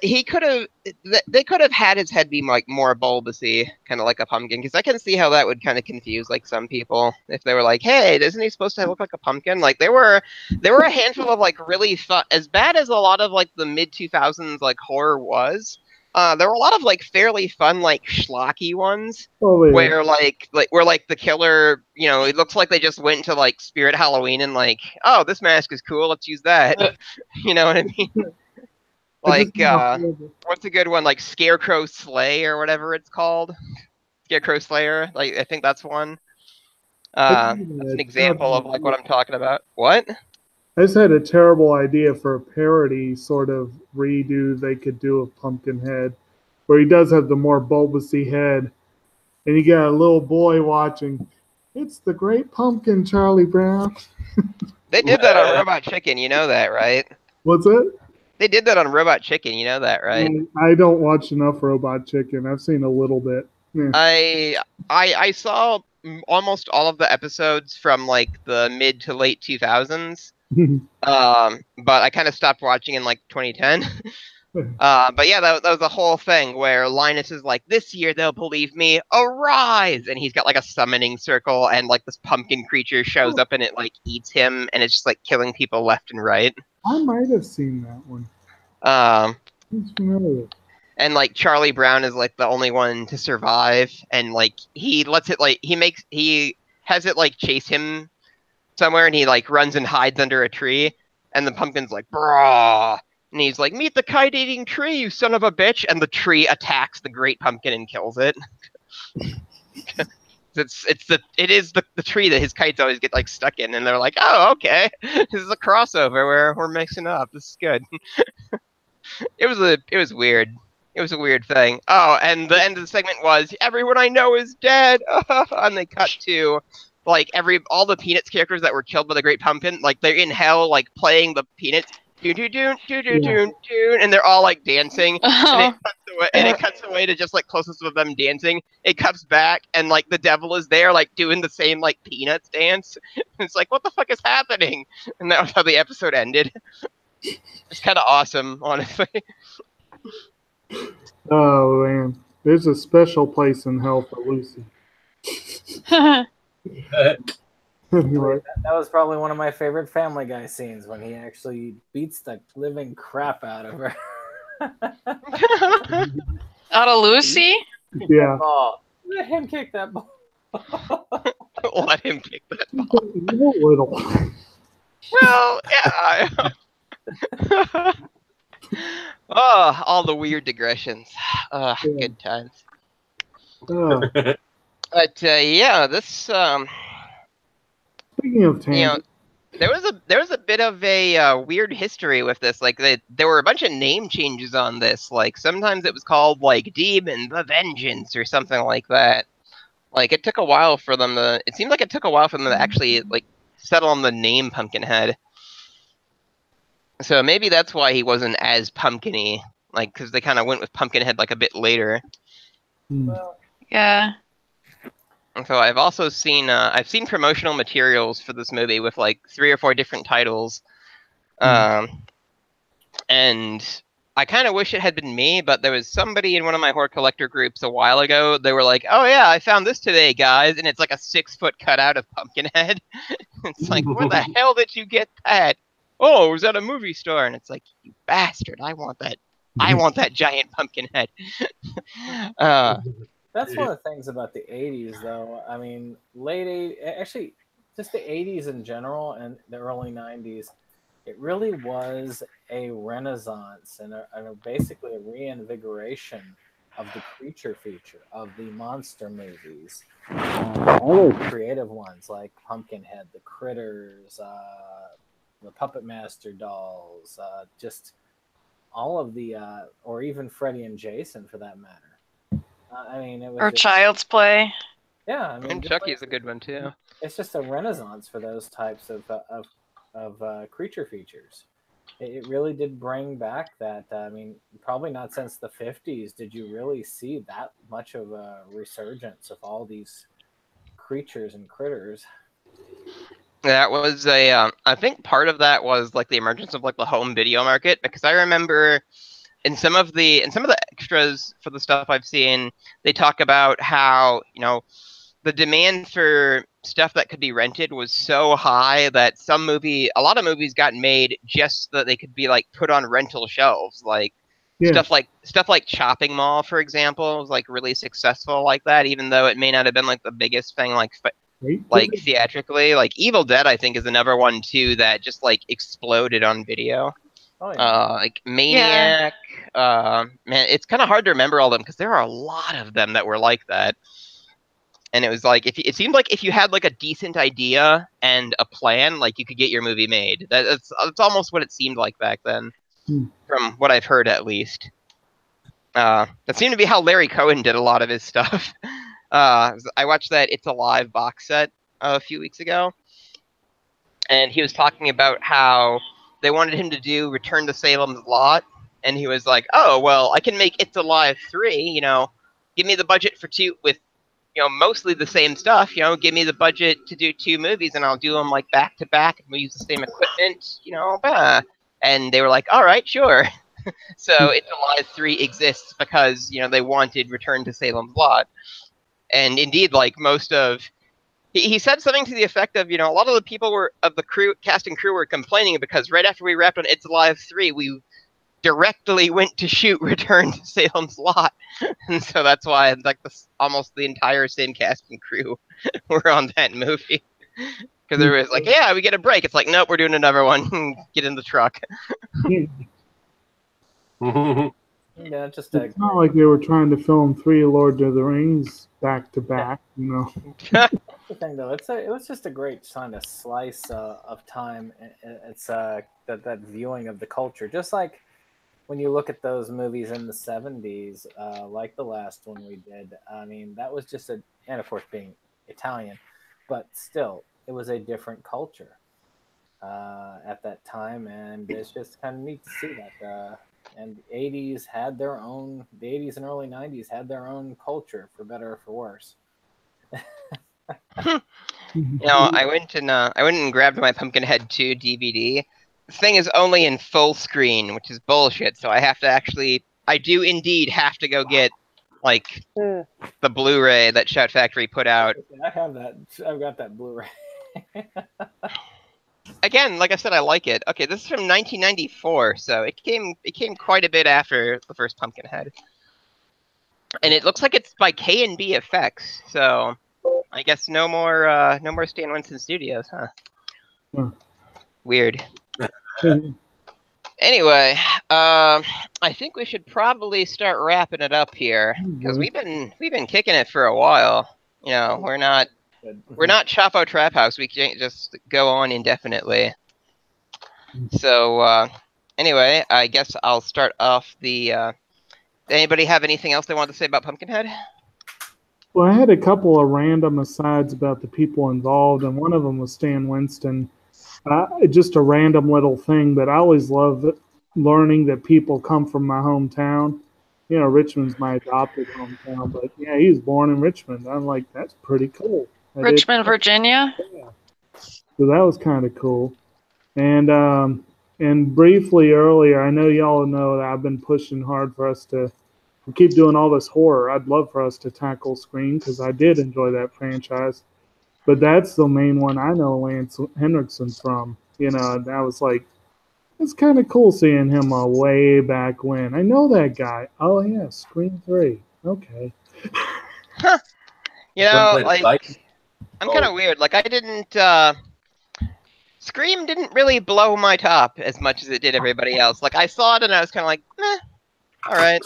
Speaker 2: they could have had his head be like more bulbousy, kind of like a pumpkin, because I can see how that would kind of confuse like some people if they were like, hey, isn't he supposed to look like a pumpkin? Like there were a handful of like really fun, as bad as a lot of like the mid 2000s like horror was. There were a lot of like fairly fun like schlocky ones where like the killer, it looks like they just went to like Spirit Halloween and like, oh, this mask is cool, let's use that. You know what I mean? Like, what's a good one? Like Scarecrow Slay or whatever it's called. Scarecrow Slayer. Like, I think that's one. That's an example of like what I'm talking about. What?
Speaker 5: I just had a terrible idea for a parody sort of redo they could do of Pumpkinhead, where he does have the more bulbousy head, and you got a little boy watching. It's the Great Pumpkin, Charlie Brown.
Speaker 2: They did that on Robot Chicken, you know that, right?
Speaker 5: What's it?
Speaker 2: They did that on Robot Chicken, you know that, right?
Speaker 5: I don't watch enough Robot Chicken. I've seen a little bit. Yeah.
Speaker 2: I saw almost all of the episodes from like the mid to late 2000s. But I kind of stopped watching in like 2010. But yeah, that was the whole thing where Linus is like, this year they'll believe me, arise! And he's got like a summoning circle, and like this pumpkin creature shows up and it like eats him, and it's just like killing people left and right.
Speaker 5: I might have seen that one. It's familiar.
Speaker 2: And like Charlie Brown is like the only one to survive, and like he lets it like he has it like chase him somewhere, and he like runs and hides under a tree, and the pumpkin's like, brah, and he's like, meet the kite-eating tree, you son of a bitch, and the tree attacks the great pumpkin and kills it. It is the tree that his kites always get like stuck in, and they're like, oh, okay, this is a crossover where we're mixing up. This is good. It was weird. It was a weird thing. Oh, and the end of the segment was everyone I know is dead, and they cut to like all the Peanuts characters that were killed by the Great Pumpkin, like they're in hell, like playing the Peanuts, and they're all like dancing, and it cuts away to just like closest of them dancing. It cuts back, and like the devil is there, like doing the same like Peanuts dance. It's like, what the fuck is happening? And that was how the episode ended. It's kind of awesome, honestly.
Speaker 5: Oh man, there's a special place in hell for Lucy. Anyway.
Speaker 6: That was probably one of my favorite Family Guy scenes when he actually beats the living crap out of her.
Speaker 4: Out of Lucy?
Speaker 5: Yeah.
Speaker 6: Ball. Let him kick that ball.
Speaker 2: Let him kick that ball.
Speaker 5: Little.
Speaker 2: Well, yeah. Oh, all the weird digressions. Good times. But yeah, this
Speaker 5: Speaking of tangents,
Speaker 2: there was a bit of a weird history with this. Like there were a bunch of name changes on this. Like sometimes it was called like Demon the Vengeance or something like that. Like it took a while for them to. It seemed like it took a while for them to actually like settle on the name Pumpkinhead. So maybe that's why he wasn't as pumpkin-y, like, because they kind of went with Pumpkinhead like a bit later.
Speaker 4: Yeah.
Speaker 2: And so I've also seen I've seen promotional materials for this movie with like 3 or 4 different titles, and I kind of wish it had been me, but there was somebody in one of my horror collector groups a while ago. They were like, "Oh yeah, I found this today, guys," and it's like a 6-foot cutout of Pumpkinhead. It's like, where the hell did you get that? Oh, it was at a movie store, and it's like, you bastard! I want that. I want that giant pumpkin head.
Speaker 6: That's one of the things about the 80s, though. I mean, actually, just the 80s in general and the early 90s, it really was a renaissance and basically a reinvigoration of the creature feature, of the monster movies. All those creative ones like Pumpkinhead, the Critters, the Puppet Master dolls, just all of the, or even Freddy and Jason for that matter. I mean, it was.
Speaker 4: Or Child's Play.
Speaker 6: Yeah, I mean,
Speaker 2: and Chucky's a good one too.
Speaker 6: It's just a renaissance for those types of creature features. It really did bring back that. I mean, probably not since the 50s did you really see that much of a resurgence of all these creatures and critters.
Speaker 2: That was I think part of that was like the emergence of like the home video market, because I remember in some of the extras for the stuff I've seen, they talk about how, the demand for stuff that could be rented was so high that a lot of movies got made just so that they could be like put on rental shelves, like stuff like Chopping Mall, for example, was like really successful like that, even though it may not have been like the biggest thing like theatrically. Like Evil Dead, I think, is another one too that just like exploded on video.
Speaker 6: Oh, yeah.
Speaker 2: Like Maniac. Man, it's kind of hard to remember all of them because there are a lot of them that were like that. And it was like it seemed like if you had like a decent idea and a plan, like you could get your movie made. That's almost what it seemed like back then, from what I've heard at least. That seemed to be how Larry Cohen did a lot of his stuff. I watched that It's Alive box set a few weeks ago, and he was talking about how they wanted him to do Return to Salem's Lot, and he was like, "Oh well, I can make It's Alive 3. You know, give me the budget for 2 with." Mostly the same stuff. Give me the budget to do 2 movies, and I'll do them like back to back, and we use the same equipment. And they were like, "All right, sure." So It's Alive 3 exists because they wanted Return to Salem's Lot, and indeed, like most of, he said something to the effect of, a lot of the people of the cast and crew were complaining because right after we wrapped on It's Alive 3, we directly went to shoot Return to Salem's Lot, and so that's why like almost the entire same cast and crew were on that movie, because there was like, yeah, we get a break. It's like, nope, we're doing another one. Get in the truck.
Speaker 6: Yeah, just
Speaker 5: it's not like they were trying to film 3 Lord of the Rings back to back,
Speaker 6: The thing though, it was just a great kind of slice of time. It's that viewing of the culture, just like when you look at those movies in the 70s, like the last one we did. I mean, that was just and of course being Italian, but still, it was a different culture at that time, and it's just kind of neat to see that. And the 80s and early 90s had their own culture, for better or for worse.
Speaker 2: I went and grabbed my Pumpkinhead 2 DVD. This thing is only in full screen, which is bullshit. So I do indeed have to go get like the Blu-ray that Shout Factory put out.
Speaker 6: I have that. I've got that Blu-ray.
Speaker 2: Again, like I said, I like it. Okay, this is from 1994, so it came quite a bit after the first Pumpkinhead, and it looks like it's by K&B Effects. So I guess no more Stan Winston Studios, huh? Weird. Anyway, I think we should probably start wrapping it up here because we've been kicking it for a while. We're not Chapo Trap House. We can't just go on indefinitely. So anyway, I guess I'll start off the. Anybody have anything else they want to say about Pumpkinhead?
Speaker 5: Well, I had a couple of random asides about the people involved, and one of them was Stan Winston. Just a random little thing, but I always love learning that people come from my hometown. Richmond's my adopted hometown, but yeah, he was born in Richmond. I'm like, that's pretty cool.
Speaker 4: Richmond, Virginia?
Speaker 5: Yeah. So that was kind of cool. And briefly earlier, I know y'all know that I've been pushing hard for us to keep doing all this horror. I'd love for us to tackle Scream because I did enjoy that franchise. But that's the main one I know Lance Henriksen from. And I was like, it's kind of cool seeing him way back when. I know that guy. Oh, yeah, Scream 3. Okay.
Speaker 2: I'm kind of weird. Like, I didn't... Scream didn't really blow my top as much as it did everybody else. Like, I saw it and I was kind of like, all right.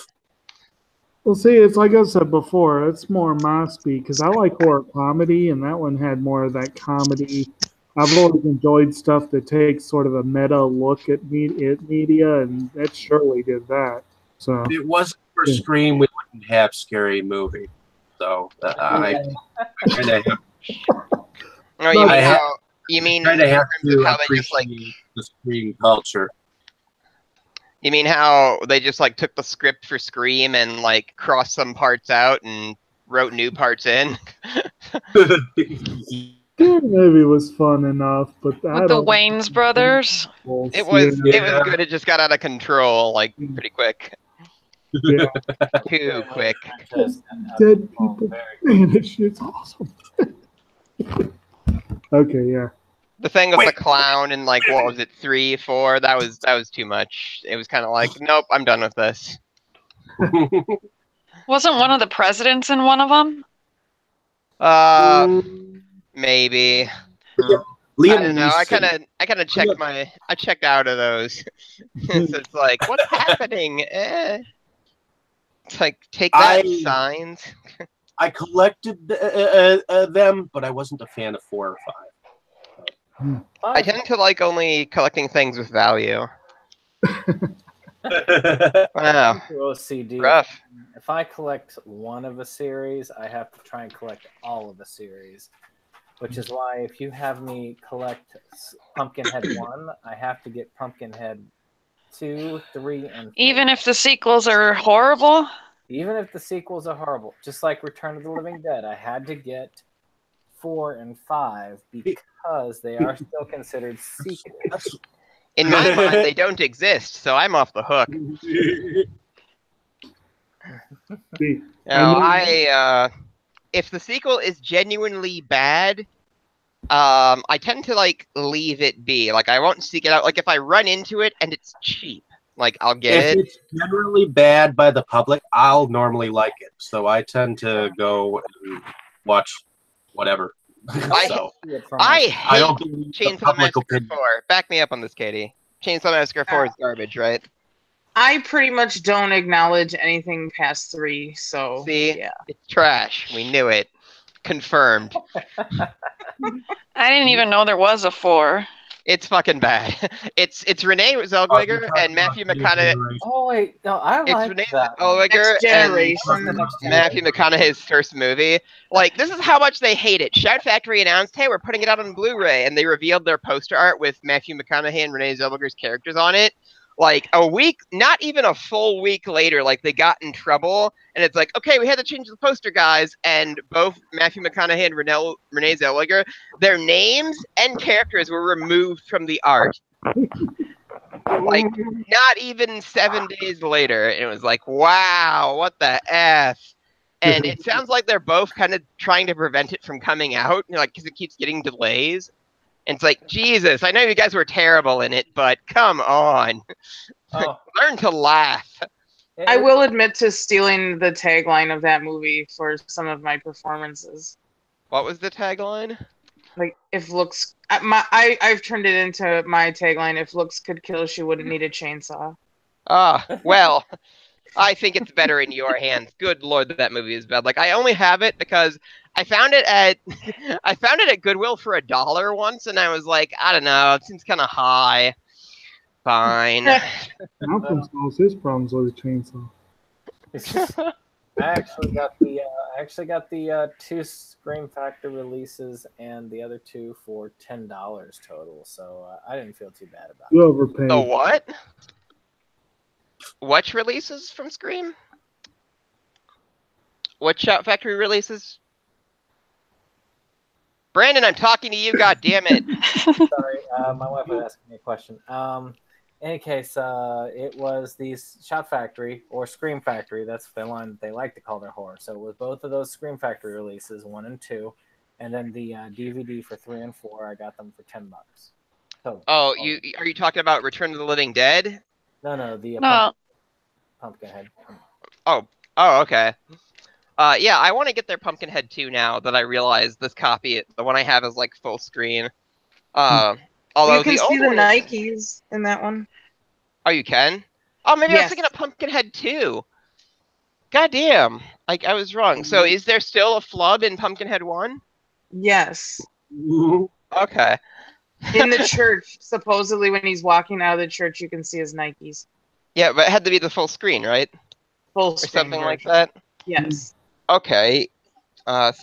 Speaker 5: Well, see, it's like I said before, it's more my speed because I like horror comedy, and that one had more of that comedy. I've always enjoyed stuff that takes sort of a meta look at media, and that surely did that. So
Speaker 1: if it wasn't for Scream, we wouldn't have Scary Movie. So I kind of have.
Speaker 2: You mean
Speaker 1: kind of have to
Speaker 2: how they just like
Speaker 1: the Scream culture.
Speaker 2: You mean how they just like took the script for Scream and like crossed some parts out and wrote new parts in?
Speaker 5: The movie was fun enough, but
Speaker 4: with the Wayans brothers,
Speaker 2: it was good. It just got out of control like pretty quick.
Speaker 5: Yeah.
Speaker 2: Too quick.
Speaker 5: Dead people. Man, this shit's awesome. Okay, yeah.
Speaker 2: The thing with the clown and like what was it, 3, 4? That was too much. It was kind of like, nope, I'm done with this.
Speaker 4: Wasn't one of the presidents in one of them?
Speaker 2: Maybe.
Speaker 1: Liam,
Speaker 2: I don't know. I kind of checked I checked out of those. So it's like, what's happening? It's like, take that, signs.
Speaker 1: I collected them, but I wasn't a fan of 4 or 5.
Speaker 2: I tend to like only collecting things with value. Wow.
Speaker 6: OCD.
Speaker 2: Rough.
Speaker 6: If I collect one of a series, I have to try and collect all of a series. Which is why if you have me collect Pumpkinhead 1, I have to get Pumpkinhead 2, 3, and 4.
Speaker 4: Even if the sequels are horrible?
Speaker 6: Even if the sequels are horrible. Just like Return of the Living Dead, I had to get 4 and 5 because they are still considered sequels.
Speaker 2: In my mind, they don't exist, so I'm off the hook. If the sequel is genuinely bad, I tend to like leave it be. Like I won't seek it out. Like if I run into it and it's cheap, like I'll get it.
Speaker 1: If it's generally bad by the public, I'll normally like it. So I tend to go and watch whatever.
Speaker 2: I hate Chainsaw Massacre 4. Back me up on this, Katie. Chainsaw Massacre 4 is garbage, right?
Speaker 3: I pretty much don't acknowledge anything past 3, so
Speaker 2: See?
Speaker 3: yeah.
Speaker 2: It's trash. We knew it. Confirmed.
Speaker 4: I didn't even know there was a 4.
Speaker 2: It's fucking bad. It's Renee Zellweger and Matthew McConaughey.
Speaker 6: Oh wait, no, I like that.
Speaker 2: Zellweger
Speaker 3: Generation.
Speaker 2: and Matthew McConaughey's first movie. Like this is how much they hate it. Shout Factory announced, "Hey, we're putting it out on Blu-ray," and they revealed their poster art with Matthew McConaughey and Renee Zellweger's characters on it. Like a week, not even a full week later, like they got in trouble, and it's like, okay, we had to change the poster, guys, and both Matthew McConaughey and Renee Zellweger, their names and characters were removed from the art. Like, not even 7 days later, it was like, wow, what the F? And it sounds like they're both kind of trying to prevent it from coming out, you know, like, because it keeps getting delays. And it's like, Jesus, I know you guys were terrible in it, but come on.
Speaker 6: Oh.
Speaker 2: Learn to laugh.
Speaker 3: I will admit to stealing the tagline of that movie for some of my performances.
Speaker 2: What was the tagline?
Speaker 3: Like, if looks... I've turned it into my tagline, if looks could kill, she wouldn't need a chainsaw.
Speaker 2: Ah, well, I think it's better in your hands. Good Lord, that movie is bad. Like, I only have it because... I found it at Goodwill for $1 once, and I was like, I don't know, it seems kind of high. Fine.
Speaker 5: Malcolm solves his problems with a chainsaw.
Speaker 6: I actually got the 2 Scream Factor releases and the other 2 for $10 total, so I didn't feel too bad about it.
Speaker 5: You overpaid.
Speaker 2: The what? What releases from Scream? What Shout Factory releases? Brandon, I'm talking to you, God damn it.
Speaker 6: Sorry, my wife was asking me a question. In any case, it was the Shout Factory, or Scream Factory, that's the one that they like to call their horror. So it was both of those Scream Factory releases, 1 and 2, and then the DVD for 3 and 4, I got them for $10. So,
Speaker 2: are you talking about Return of the Living Dead?
Speaker 6: No, the
Speaker 4: No.
Speaker 6: Pumpkinhead.
Speaker 2: Oh, okay. Yeah, I want to get their Pumpkinhead 2 now that I realize this copy, the one I have, is like full screen. Although
Speaker 3: you can
Speaker 2: the
Speaker 3: see
Speaker 2: old
Speaker 3: the
Speaker 2: one
Speaker 3: Nikes in that one.
Speaker 2: Oh, you can? Oh, maybe I was
Speaker 3: Yes.
Speaker 2: thinking of Pumpkinhead 2. God damn. I was wrong. So is there still a flub in Pumpkinhead 1?
Speaker 3: Yes.
Speaker 2: Okay.
Speaker 3: In the church, supposedly when he's walking out of the church, you can see his Nikes.
Speaker 2: Yeah, but it had to be the full screen, right?
Speaker 3: Full
Speaker 2: Or
Speaker 3: screen
Speaker 2: something like
Speaker 3: version.
Speaker 2: that?
Speaker 3: Yes.
Speaker 2: Okay. And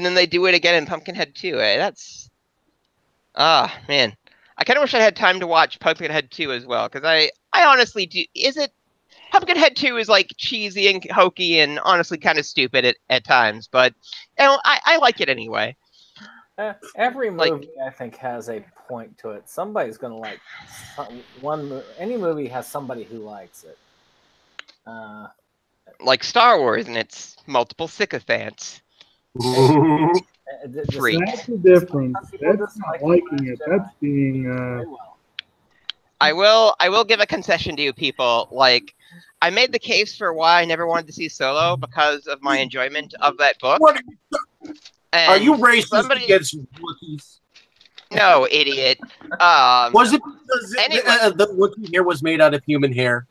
Speaker 2: then they do it again in Pumpkinhead 2, eh? That's... Ah, man. I kind of wish I had time to watch Pumpkinhead 2 as well, because I honestly do... Pumpkinhead 2 is, like, cheesy and hokey and honestly kind of stupid at times, but, you know, I like it anyway.
Speaker 6: Every movie, I think, has a point to it. Somebody's going to like... Any movie has somebody who likes it.
Speaker 2: Like Star Wars and its multiple sycophants. Freak.
Speaker 5: That's the difference. That's not liking it. That's being.
Speaker 2: I will give a concession to you people. Like, I made the case for why I never wanted to see Solo because of my enjoyment of that book.
Speaker 1: What?
Speaker 2: And
Speaker 1: Are you racist against Wookiees?
Speaker 2: No, idiot.
Speaker 1: Was it because the Wookiee hair was made out of human hair?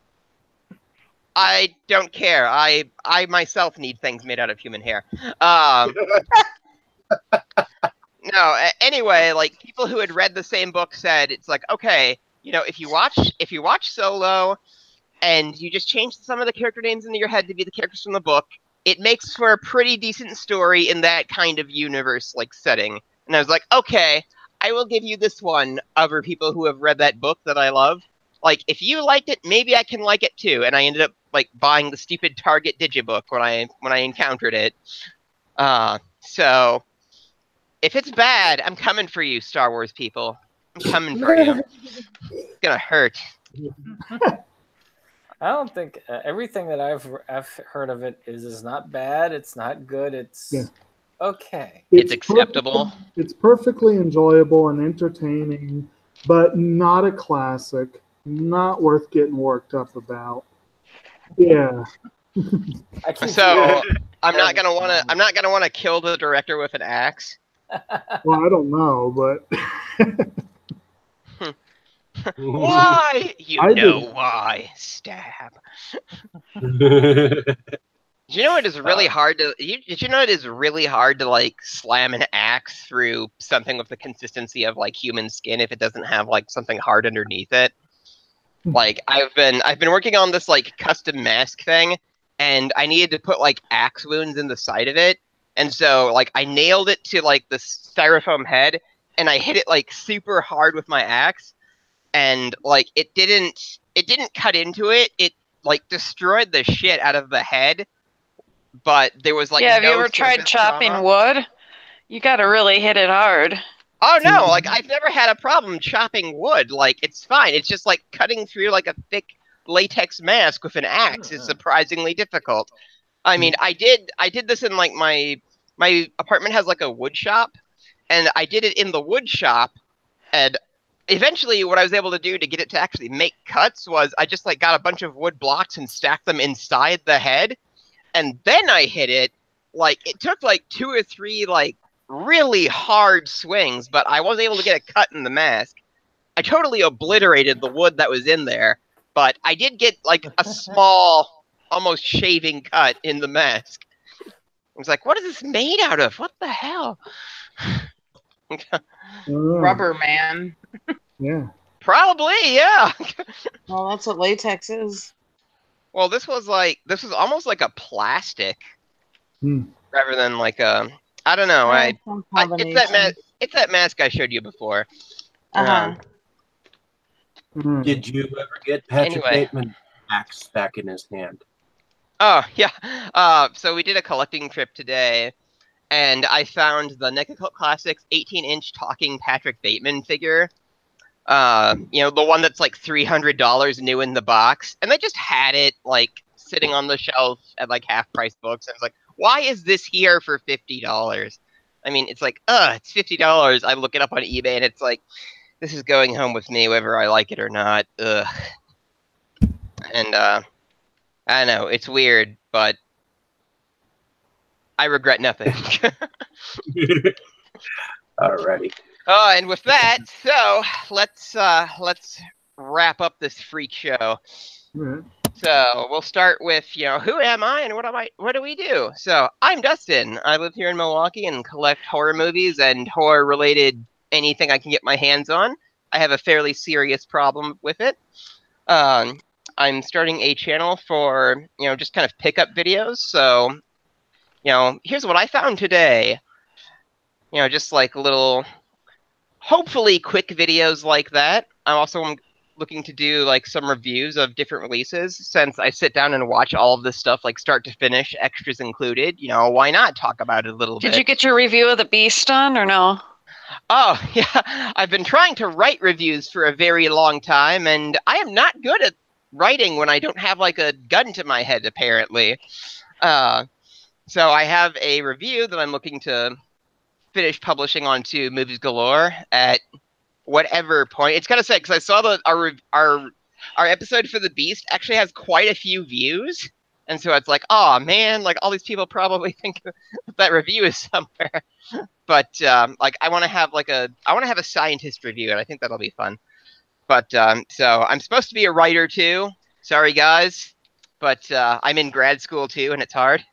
Speaker 2: I don't care. I myself need things made out of human hair. No. Anyway, like people who had read the same book said it's like, okay, if you watch Solo, and you just change some of the character names into your head to be the characters from the book, it makes for a pretty decent story in that kind of universe like setting. And I was like, okay, I will give you this one over people who have read that book that I love. Like, if you liked it, maybe I can like it too. And I ended up like buying the stupid Target digibook when I encountered it. So if it's bad, I'm coming for you, Star Wars people. I'm coming for you. It's gonna hurt.
Speaker 6: I don't think everything that I've heard of it is not bad. It's not good. It's okay.
Speaker 2: It's acceptable.
Speaker 5: It's perfectly enjoyable and entertaining, but not a classic. Not worth getting worked up about. Yeah.
Speaker 2: So I'm not gonna wanna kill the director with an axe.
Speaker 5: Well, I don't know, but
Speaker 2: why? Why? Stab. Did you know it is really hard to? Did you know it is really hard to like slam an axe through something with the consistency of like human skin if it doesn't have like something hard underneath it? Like I've been working on this like custom mask thing, and I needed to put like axe wounds in the side of it, and so like I nailed it to like the styrofoam head, and I hit it like super hard with my axe, and like it didn't cut into it. It like destroyed the shit out of the head. But there was like
Speaker 4: have you ever tried chopping wood? You got to really hit it hard.
Speaker 2: Oh no, like I've never had a problem chopping wood. Like it's fine. It's just like cutting through like a thick latex mask with an axe is surprisingly difficult. I mean, I did this in like my apartment has like a wood shop, and I did it in the wood shop, and eventually what I was able to do to get it to actually make cuts was I just like got a bunch of wood blocks and stacked them inside the head. And then I hit it, like, it took, like, 2 or 3, like, really hard swings, but I wasn't able to get a cut in the mask. I totally obliterated the wood that was in there, but I did get, like, a small, almost shaving cut in the mask. I was like, what is this made out of? What the hell?
Speaker 3: Rubber, man.
Speaker 5: Yeah.
Speaker 2: Probably, yeah.
Speaker 3: Well, that's what latex is.
Speaker 2: Well, this was almost like a plastic, rather than like a. I don't know. It's that mask I showed you before.
Speaker 1: Did you ever get Patrick Bateman's axe back in his hand?
Speaker 2: Oh yeah. So we did a collecting trip today, and I found the NECA Cult Classics 18-inch talking Patrick Bateman figure. The one that's like $300 new in the box, and they just had it like sitting on the shelf at like half price books. I was like, why is this here for $50? I mean, it's like, it's $50. I look it up on eBay, and it's like, this is going home with me, whether I like it or not. Ugh. And I don't know, it's weird, but I regret nothing.
Speaker 1: Alrighty.
Speaker 2: And with that, so let's wrap up this freak show. So we'll start with who am I and what do we do? So I'm Dustin. I live here in Milwaukee and collect horror movies and horror related anything I can get my hands on. I have a fairly serious problem with it. I'm starting a channel for just kind of pickup videos. So here's what I found today. Just like little. Hopefully quick videos like that. I also am looking to do like some reviews of different releases since I sit down and watch all of this stuff like start to finish, extras included. Why not talk about it a little bit?
Speaker 4: Did you get your review of The Beast done or no?
Speaker 2: Oh, yeah. I've been trying to write reviews for a very long time, and I am not good at writing when I don't have like a gun to my head, apparently. So I have a review that I'm looking to finish publishing onto Movies Galore at whatever point. It's kind of sad because I saw that our episode for The Beast actually has quite a few views, and so it's like, oh man, like all these people probably think that review is somewhere. But like I want to have a scientist review, and I think that'll be fun. But so I'm supposed to be a writer too. Sorry guys, but I'm in grad school too, and it's hard.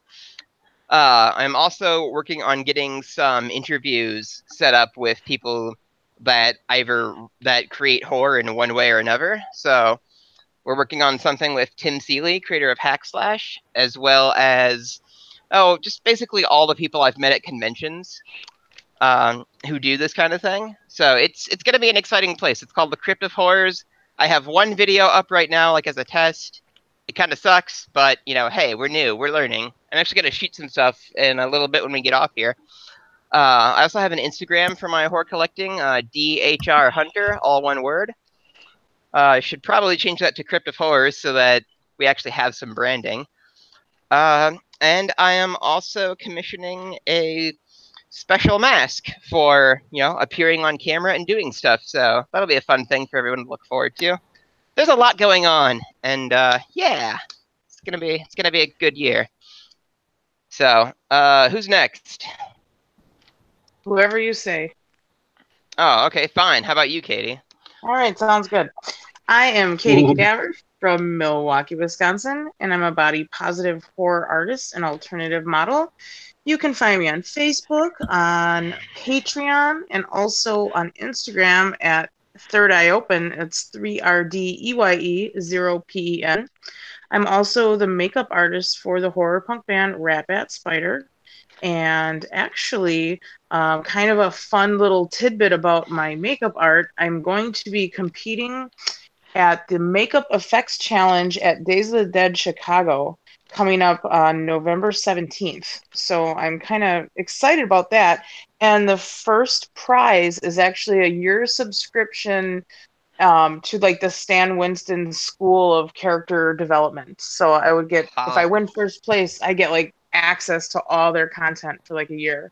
Speaker 2: I'm also working on getting some interviews set up with people that create horror in one way or another. So we're working on something with Tim Seeley, creator of Hackslash, as well as just basically all the people I've met at conventions who do this kind of thing. So it's going to be an exciting place. It's called the Crypt of Horrors. I have one video up right now, like as a test. It kind of sucks, but hey, we're new, we're learning. I'm actually going to shoot some stuff in a little bit when we get off here. I also have an Instagram for my horror collecting, DHR Hunter, all one word. I should probably change that to Crypt of Horrors so that we actually have some branding. And I am also commissioning a special mask for appearing on camera and doing stuff. So that'll be a fun thing for everyone to look forward to. There's a lot going on, and yeah, it's gonna be a good year. So who's next?
Speaker 3: Whoever you say.
Speaker 2: Oh, okay, fine. How about you, Katie?
Speaker 3: All right, sounds good. I am Katie Cadaver from Milwaukee, Wisconsin, and I'm a body positive horror artist and alternative model. You can find me on Facebook, on Patreon, and also on Instagram at Third Eye Open. It's 3RDEYE0PEN. I'm also the makeup artist for the horror punk band Rat Bat Spider. And actually, kind of a fun little tidbit about my makeup art, I'm going to be competing at the Makeup Effects Challenge at Days of the Dead Chicago coming up on November 17th. So I'm kind of excited about that. And the first prize is actually a year subscription to like the Stan Winston School of Character Development. So I would get, if I win first place, I get like access to all their content for like a year.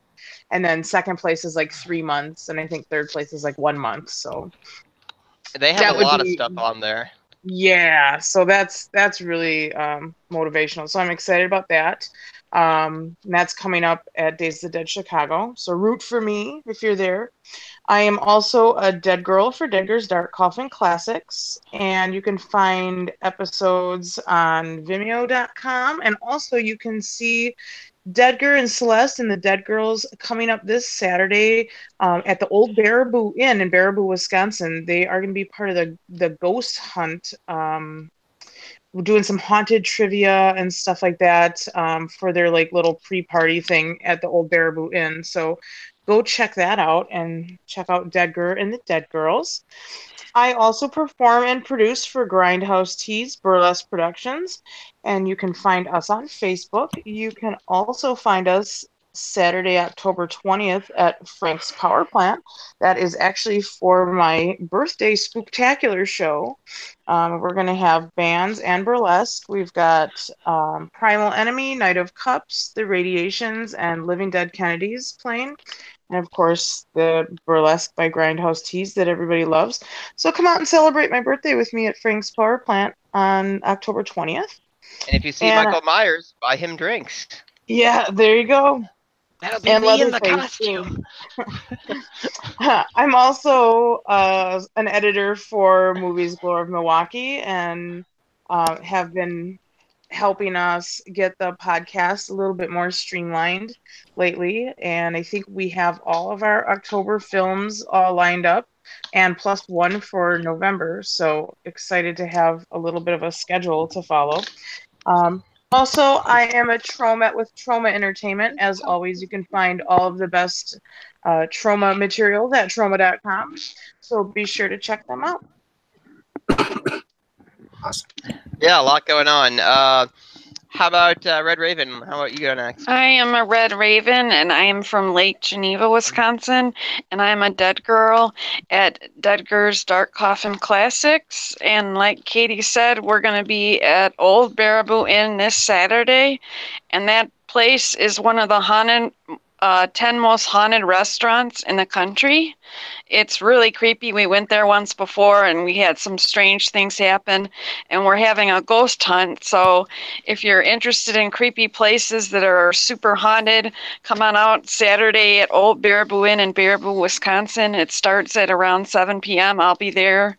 Speaker 3: And then second place is like 3 months. And I think third place is like 1 month. So
Speaker 2: they have a lot of stuff on there.
Speaker 3: Yeah, so that's really motivational. So I'm excited about that. And that's coming up at Days of the Dead Chicago. So root for me if you're there. I am also a Dead Girl for Dead Girls Dark Coffin Classics, and you can find episodes on Vimeo.com, and also you can see Deadger and Celeste and the Dead Girls coming up this Saturday at the Old Baraboo Inn in Baraboo, Wisconsin. They are going to be part of the ghost hunt. We're doing some haunted trivia and stuff like that for their like little pre-party thing at the Old Baraboo Inn. So go check that out and check out Deadger and the Dead Girls. I also perform and produce for Grindhouse Tees Burlesque Productions, and you can find us on Facebook. You can also find us Saturday, October 20th at Frank's Power Plant. That is actually for my birthday spooktacular show. We're going to have bands and burlesque. We've got Primal Enemy, Night of Cups, The Radiations, and Living Dead Kennedys playing. And of course, the burlesque by Grindhouse Tees that everybody loves. So come out and celebrate my birthday with me at Frank's Power Plant on October 20th.
Speaker 2: And if you see Michael Myers, buy him drinks.
Speaker 3: Yeah, there you go.
Speaker 2: That'll be me in the costume.
Speaker 3: I'm also an editor for Movies Galore of Milwaukee, and have been helping us get the podcast a little bit more streamlined lately. And I think we have all of our October films all lined up, and plus one for November. So excited to have a little bit of a schedule to follow. Also, I am a Trauma with Trauma Entertainment. As always, you can find all of the best trauma materials at trauma.com. So be sure to check them out.
Speaker 1: Awesome.
Speaker 2: Yeah, a lot going on. How about Red Raven? How about you go next?
Speaker 4: I am a Red Raven, and I am from Lake Geneva, Wisconsin, and I'm a Dead Girl at Deadger's Dark Coffin Classics. And like Katie said, we're going to be at Old Baraboo Inn this Saturday, and that place is one of the 10 most haunted restaurants in the country. It's really creepy. We went there once before and we had some strange things happen, and we're having a ghost hunt. So if you're interested in creepy places that are super haunted, come on out Saturday at Old Baraboo Inn in Baraboo, Wisconsin. It starts at around 7 p.m. I'll be there.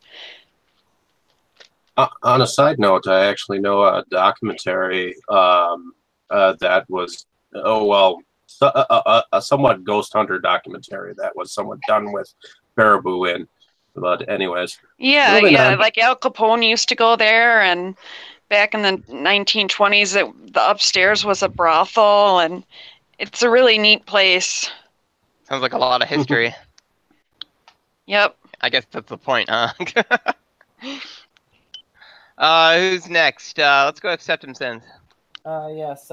Speaker 1: On a side note, I actually know a documentary that was, a somewhat ghost hunter documentary that was somewhat done with Baraboo in. But anyways,
Speaker 4: Yeah,
Speaker 1: moving
Speaker 4: yeah.
Speaker 1: on.
Speaker 4: Like Al Capone used to go there, and back in the 1920s, the upstairs was a brothel, and it's a really neat place.
Speaker 2: Sounds like a lot of history.
Speaker 4: Yep.
Speaker 2: I guess that's the point, huh? Who's next? Let's go with Septum Sins.
Speaker 6: Yes.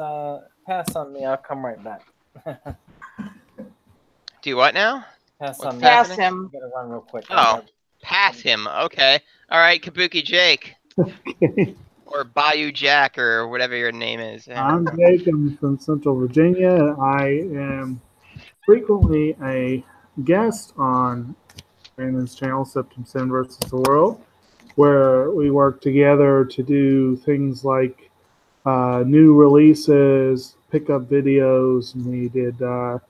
Speaker 6: Pass on me. I'll come right back.
Speaker 2: Do what now?
Speaker 6: Pass
Speaker 2: What's
Speaker 6: on me.
Speaker 3: Pass
Speaker 2: happening?
Speaker 3: him.
Speaker 6: I'm gonna run real quick.
Speaker 2: Oh, pass him. Okay. All right, Kabuki Jake. Or Bayou Jack, or whatever your name is.
Speaker 5: I'm Jake. I'm from Central Virginia. I am frequently a guest on Brandon's channel, Septum Sin versus the World, where we work together to do things like new releases, pick up videos, and we did a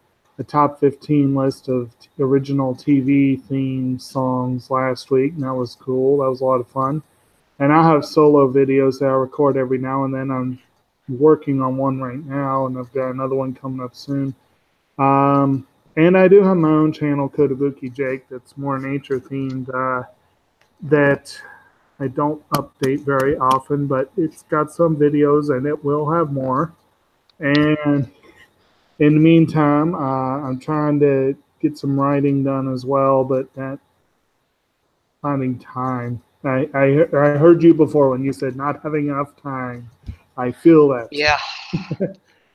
Speaker 5: top 15 list of original TV theme songs last week, and that was cool. That was a lot of fun. And I have solo videos that I record every now and then. I'm working on one right now, and I've got another one coming up soon. And I do have my own channel, Kotobuki Jake, that's more nature themed. That I don't update very often, but it's got some videos, and it will have more. And in the meantime, I'm trying to get some writing done as well, but that finding time. I heard you before when you said not having enough time. I feel that.
Speaker 2: Yeah.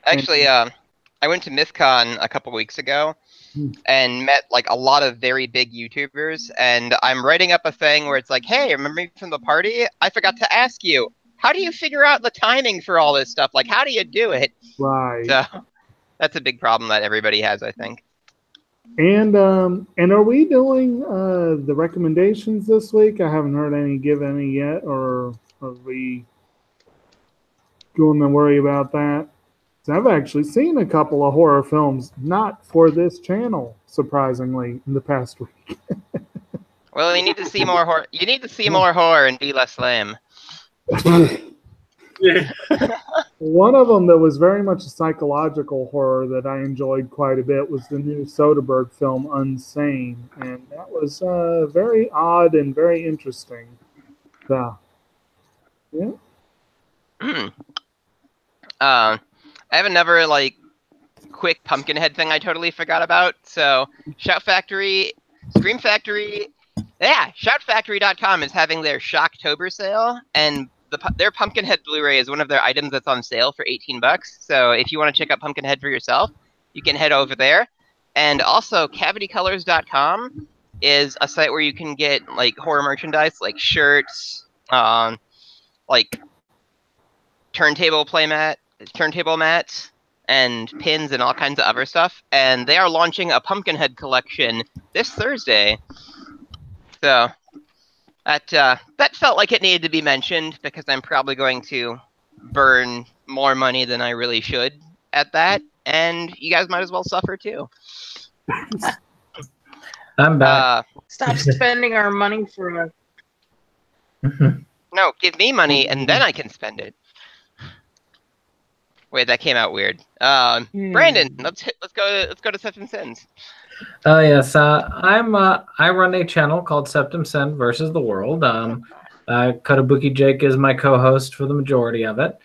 Speaker 2: Actually, I went to MythCon a couple weeks ago and met like a lot of very big YouTubers, and I'm writing up a thing where it's like, hey, remember me from the party? I forgot to ask you, how do you figure out the timing for all this stuff? Like, how do you do it?
Speaker 5: Right.
Speaker 2: So that's a big problem that everybody has, I think.
Speaker 5: And are we doing the recommendations this week? I haven't heard any give any yet, or are we going to worry about that? So I've actually seen a couple of horror films, not for this channel, surprisingly, in the past week.
Speaker 2: Well, you need to see more horror. You need to see more horror and be less lame.
Speaker 5: One of them that was very much a psychological horror that I enjoyed quite a bit was the new Soderbergh film Unsane, and that was very odd and very interesting. So, yeah.
Speaker 2: I have another like quick Pumpkinhead thing I totally forgot about. So Shout Factory, Scream Factory, shoutfactory.com is having their Shocktober sale, and their Pumpkinhead Blu-ray is one of their items that's on sale for $18. So if you want to check out Pumpkinhead for yourself, you can head over there. And also cavitycolors.com is a site where you can get like horror merchandise, like shirts, like turntable mats, and pins and all kinds of other stuff. And they are launching a Pumpkinhead collection this Thursday. So that felt like it needed to be mentioned, because I'm probably going to burn more money than I really should at that, and you guys might as well suffer too.
Speaker 6: I'm back.
Speaker 3: Stop spending our money for a...
Speaker 2: No, give me money and then I can spend it. Wait, that came out weird. Brandon, let's go to Septum Sins.
Speaker 6: Oh yes, I run a channel called Septum Sin versus the World. Kotobuki Jake is my co-host for the majority of it.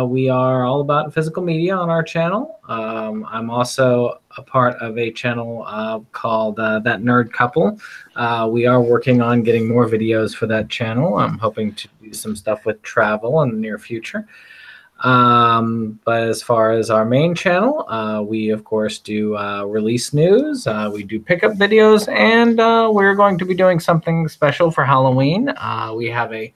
Speaker 6: We are all about physical media on our channel. I'm also a part of a channel called That Nerd Couple. We are working on getting more videos for that channel. I'm hoping to do some stuff with travel in the near future. But as far as our main channel, we of course do release news, we do pickup videos, and we're going to be doing something special for Halloween. We have a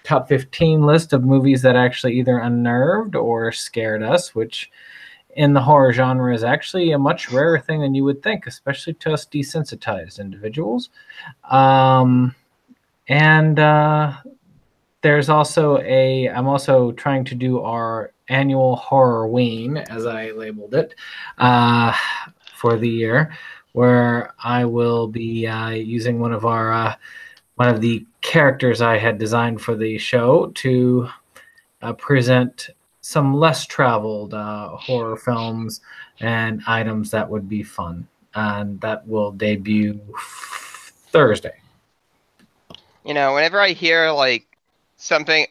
Speaker 6: top 15 list of movies that actually either unnerved or scared us, which in the horror genre is actually a much rarer thing than you would think, especially to us desensitized individuals. There's also I'm also trying to do our annual Horrorween, as I labeled it, for the year, where I will be using one of our one of the characters I had designed for the show to present some less traveled horror films and items that would be fun. And that will debut Thursday.
Speaker 2: You know, whenever I hear like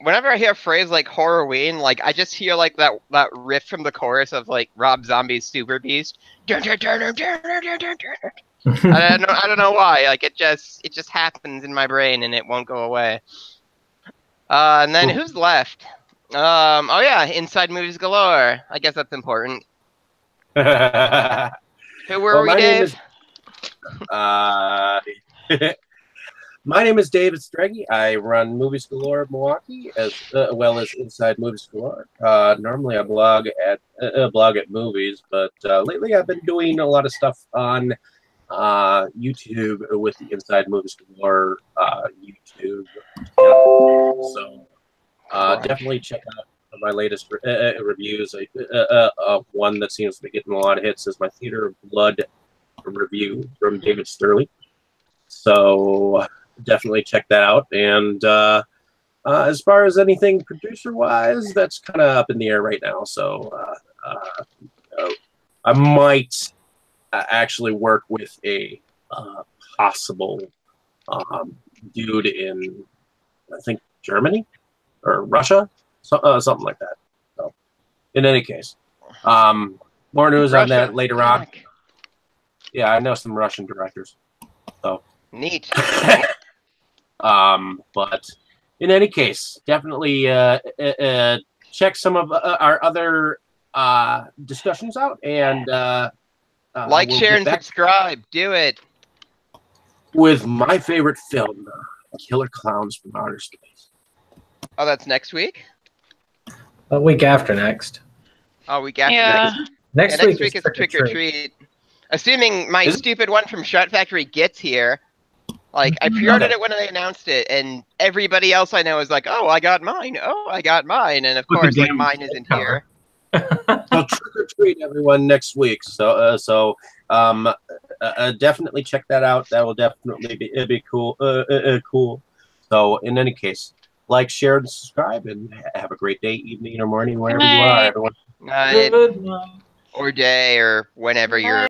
Speaker 2: whenever I hear a phrase like Horrorween, like I just hear like that riff from the chorus of like Rob Zombie's Super Beast. I don't know why. Like it just happens in my brain and it won't go away. And then who's left? Oh yeah, Inside Movies Galore. I guess that's important. Who were we, Dave?
Speaker 1: My name is David Strege. I run Movies Galore Milwaukee as well as Inside Movies Galore. Normally I blog at movies, but lately I've been doing a lot of stuff on YouTube with the Inside Movies Galore YouTube channel. So definitely check out my latest reviews. One that seems to be getting a lot of hits is my Theater of Blood review from David Sterling. So definitely check that out. And as far as anything producer-wise, that's kind of up in the air right now. So I might actually work with a possible dude in, I think, Germany or Russia, something like that. So, in any case, more news on that later on. Yeah, I know some Russian directors. So
Speaker 2: neat.
Speaker 1: But in any case, definitely check some of our other discussions out, and
Speaker 2: like,
Speaker 1: we'll
Speaker 2: share, and subscribe. Do it.
Speaker 1: With my favorite film, Killer Clowns from Outer Space.
Speaker 2: Oh, that's next week?
Speaker 6: A week after next.
Speaker 2: Oh, week after
Speaker 6: next.
Speaker 2: Next week is Trick or Treat. Assuming my stupid one from Shot Factory gets here. Like, I pre-ordered it when they announced it, and everybody else I know is like, oh, I got mine. Oh, I got mine. And, of course, like, mine isn't here.
Speaker 1: So Trick or Treat, everyone, next week. So definitely check that out. That will definitely be cool. Cool. So, in any case, like, share, and subscribe, and have a great day, evening, or morning, wherever you are, everyone.
Speaker 2: Night. Or day, or whenever you're